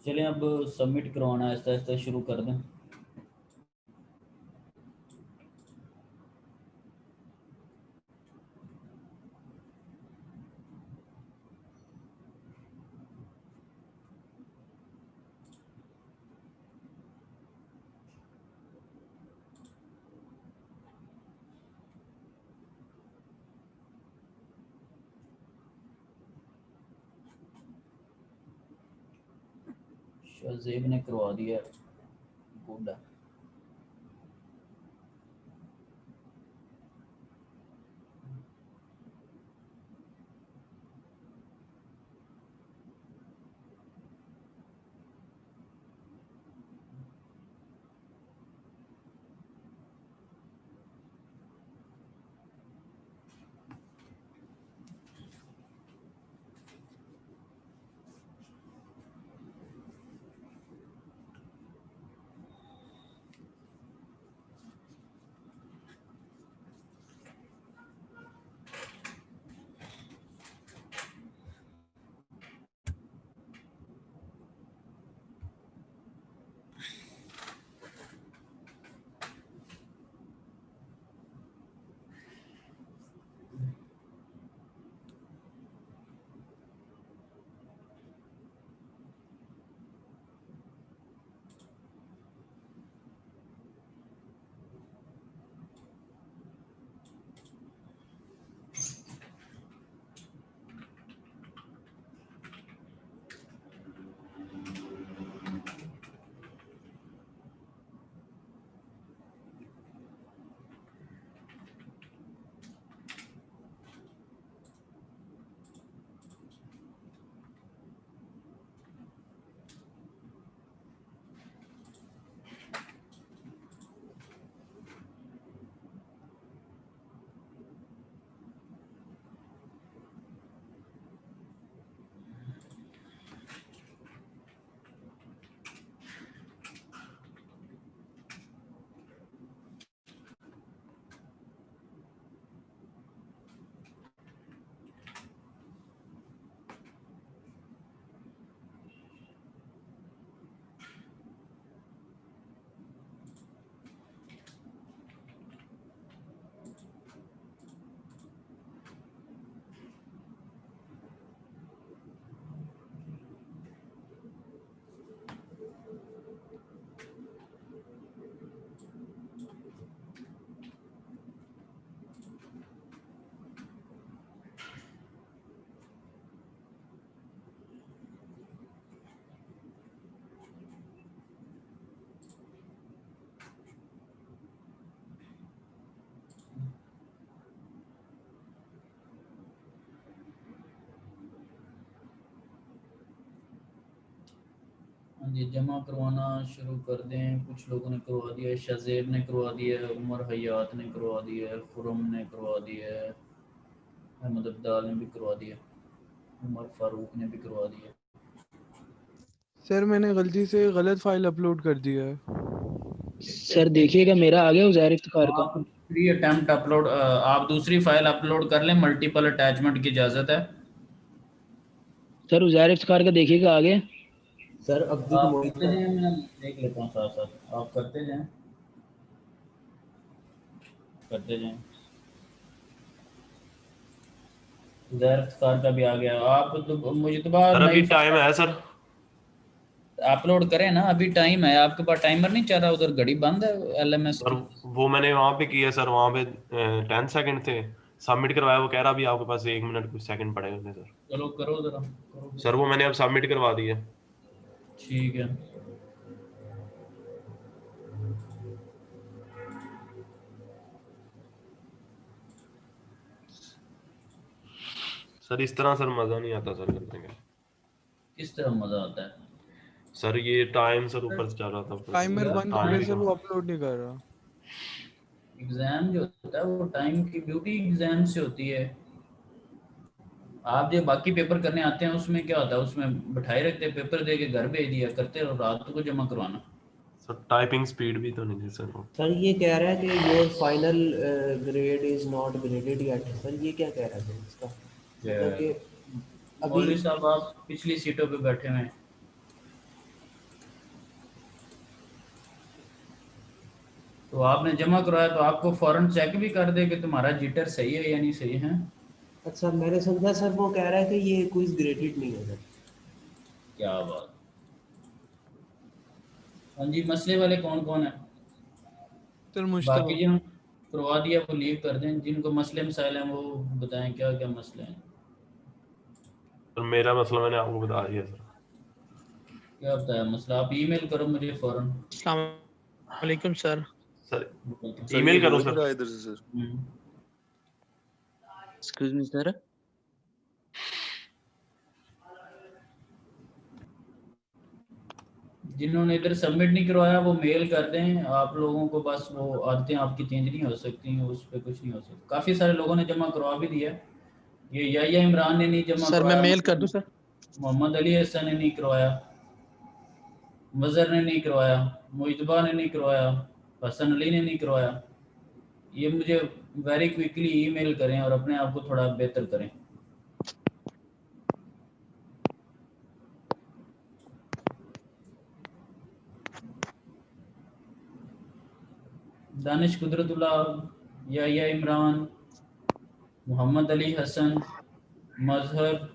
चलें अब सबमिट करवाना आहिस्ता आहिस्ता शुरू कर दें। शाहजेब ने करवा दिया, गुड है। हाँ जी, जमा करवाना शुरू कर दें। कुछ लोगों ने करवा दिया है, शाहजेब ने करवा दिया है, उमर हयात ने करवा दिया है, खुरम ने करवा दिया है, अहमद अब्दाल ने भी करवा दिया, उमर फारूक ने भी करवा दिया। सर मैंने गलती से गलत फाइल अपलोड कर दिया है। सर देखिएगा मेरा आ गया उज़ैर इफ्तिखार का। आप दूसरी अटेम्प्ट अपलोड आप दूसरी फाइल अपलोड कर लें, मल्टीपल अटैचमेंट की इजाज़त है। सर उज़ैर इफ्तिखार का देखिएगा आ गया। सर अब्दुल आप मोहित करते जाएं, मैं देख लेता हूँ साथ साथ, आप करते जाएं करते जाएं। उज़ैर इफ्तिखार का भी आ गया। आप तो मुझे तो सर अभी नई टाइम है सर। अपलोड करें ना, अभी टाइम है। आपके पास टाइमर नहीं चल रहा, उधर घड़ी बंद है LMS सर की। वो मैंने वहाँ पे किया सर, वहाँ पे 10 सेकंड थे, सबमिट करवाया, वो कह रहा अभी आपके पास 1 मिनट कुछ सेकंड पड़े होंगे सर। चलो करो जरा, करो सर वो मैंने अब सबमिट करवा दिया। ठीक है। सर इस तरह सर मज़ा नहीं आता सर करने का। किस तरह मजा आता है? सर ये टाइम सर ऊपर से चल रहा था। टाइमर बंद हो टाइम गया भी सर, कम। वो अपलोड नहीं कर रहा। एग्जाम जो होता है वो टाइम की ब्यूटी एग्जाम से होती है। आप जो बाकी पेपर करने आते हैं उसमें क्या होता है, उसमें बिठाए रखते हैं, पेपर दे के घर भेज दिया करते रहो, रात को जमा करवाना। सर टाइपिंग स्पीड भी तो नहीं थी सर वो। सर ये कह रहा है कि your final grade is not graded yet. Sir ये क्या कह रहा है सर इसका? मतलब कि मौलवी साहब आप पिछली सीटों पे बैठे हुए हैं। तो आपने जमा करवाया तो आपको फौरन चेक भी कर दे कि तुम्हारा जिटर सही है या नहीं सही है। अच्छा मैंने समझा सर वो कह रहा है कि ये क्विज ग्रेडेड नहीं है सर। क्या बात। हाँ जी, मसले वाले कौन कौन है? सर बाकी मुश्तबा। जो करवा दिया वो लीव कर दें, जिनको मसले मसाइल हैं वो बताएं क्या क्या मसले हैं। तो मेरा मसला मैंने आपको बता दिया सर। क्या बताया मसला? आप ईमेल करो मुझे फौरन। अस्सलाम वालेकुम सर। सर सर ये ईमेल हो करो नहीं सर। रहा इधर से सर। Excuse me sir. जिन्होंने इधर सबमिट नहीं करवाया वो मेल कर दें। आप लोगों को बस वो आदतें आपकी चेंज नहीं हो सकती, उस पर कुछ नहीं हो सकता। काफ़ी सारे लोगों ने जमा करवा भी दिया। ये या इमरान ने नहीं जमा सर मैं करवाया, मेल कर दूं सर? मोहम्मद अली हसन ने नहीं करवाया, मजहर ने नहीं करवाया, मुजतबा ने नहीं करवाया, हसन अली ने नहीं करवाया। ये मुझे वेरी क्विकली ईमेल करें और अपने आप को थोड़ा बेहतर करें। दानिश कुदरतुल्लाह, या इमरान, मोहम्मद अली हसन, मजहर,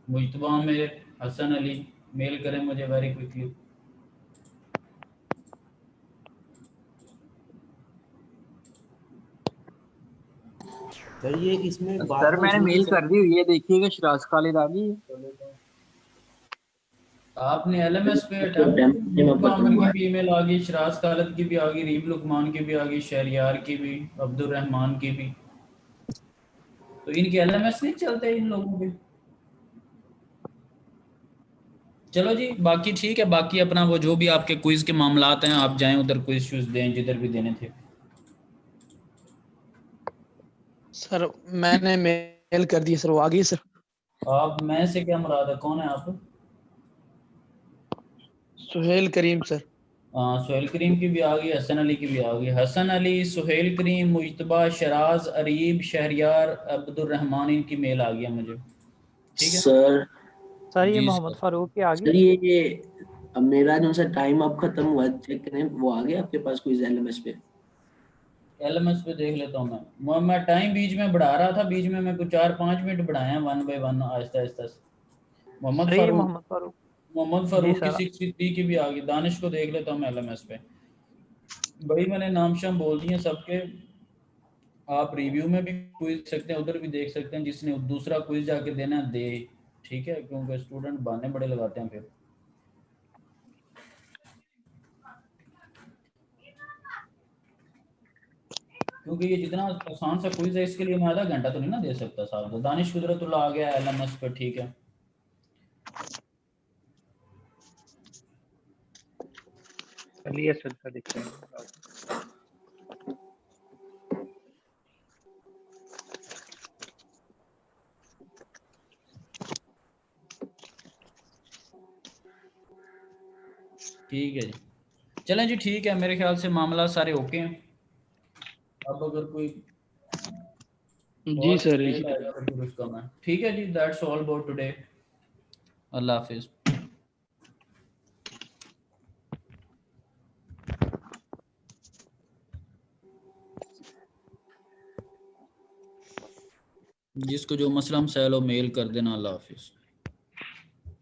मुजतबा आमिर, हसन अली, मेल करें मुझे वेरी क्विकली। सर ये इसमें एक बात सर मैंने पूछनी थी मेल सर। कर दी हुई है, देखिएगा शिराज खालिद आ गई है। आपने एलएमएस पे अटेम्प्ट आमिर की भी ईमेल आ गई, शराज खालिद की भी आ गई, रीब लुकमान की भी आ गई, शहरियार की भी, अब्दुल रहमान की भी। तो इनके एलएमएस नहीं चलते इन लोगों के। चलो जी, बाकी ठीक है। बाकी अपना वो जो भी आपके क्विज के मामलात हैं आप जाएं उधर क्विज शूज दें जिधर भी देने थे। सर मैंने मेल कर दी सर, वो आ गई सर। आप मैं से क्या मुराद है, कौन है आप? सुहेल करीम सर। सुहेल करीम की भी आ गई, हसन अली की भी आ गई। हसन अली, सुहेल करीम, मुजतबा, शराज, अरीब, शहरियार, अब्दुल रहमान, इनकी मेल आ गया मुझे। ठीक है सर सर ये जी मोहम्मद सर। फारूक की आ सर गई। ये अब मेरा जो सा टाइम अब खत्म हुआ है, चेक करें वो आ गया आपके पास कोई एलएमएस पे? एलएमएस पे देख लेता हूँ मैं टाइम बीच में बढ़ा रहा था, बीच में मैं कुछ 4-5 मिनट बढ़ाए हैं 1 बाय 1 आहिस्ता आहिस्ता से। मोहम्मद सर ये फारूक, मोहम्मद फारूक। मोहम्मद जी फारूक की सर। 63 की भी आ गई। दानिश को देख लेता हूँ मैं एलएमएस पे। भाई मैंने नाम शाम बोल दिए सबके। आप रिव्यू में भी क्विज सकते हैं, उधर भी देख सकते हैं। जिसने दूसरा क्विज जाके देना दे, ठीक है, क्योंकि स्टूडेंट बहाने बड़े लगाते हैं फिर। क्योंकि ये जितना आसान सा क्विज है इसके लिए मैं आधा घंटा तो नहीं ना दे सकता साहब। तो दानिश कुदरतुल्लाह आ गया एलएमएस पे, ठीक है। चलिए सर का दिखते हैं। ठीक है जी, चलें जी, ठीक है। मेरे ख्याल से मामला सारे ओके हैं। अब अगर कोई जी और सर मेल जी। आएगा तो फिर उसका मैं, ठीक है जी। That's all about today. अल्लाह हाफिज। जिसको जो मसला मसाइल हो मेल कर देना। अल्लाह हाफिज।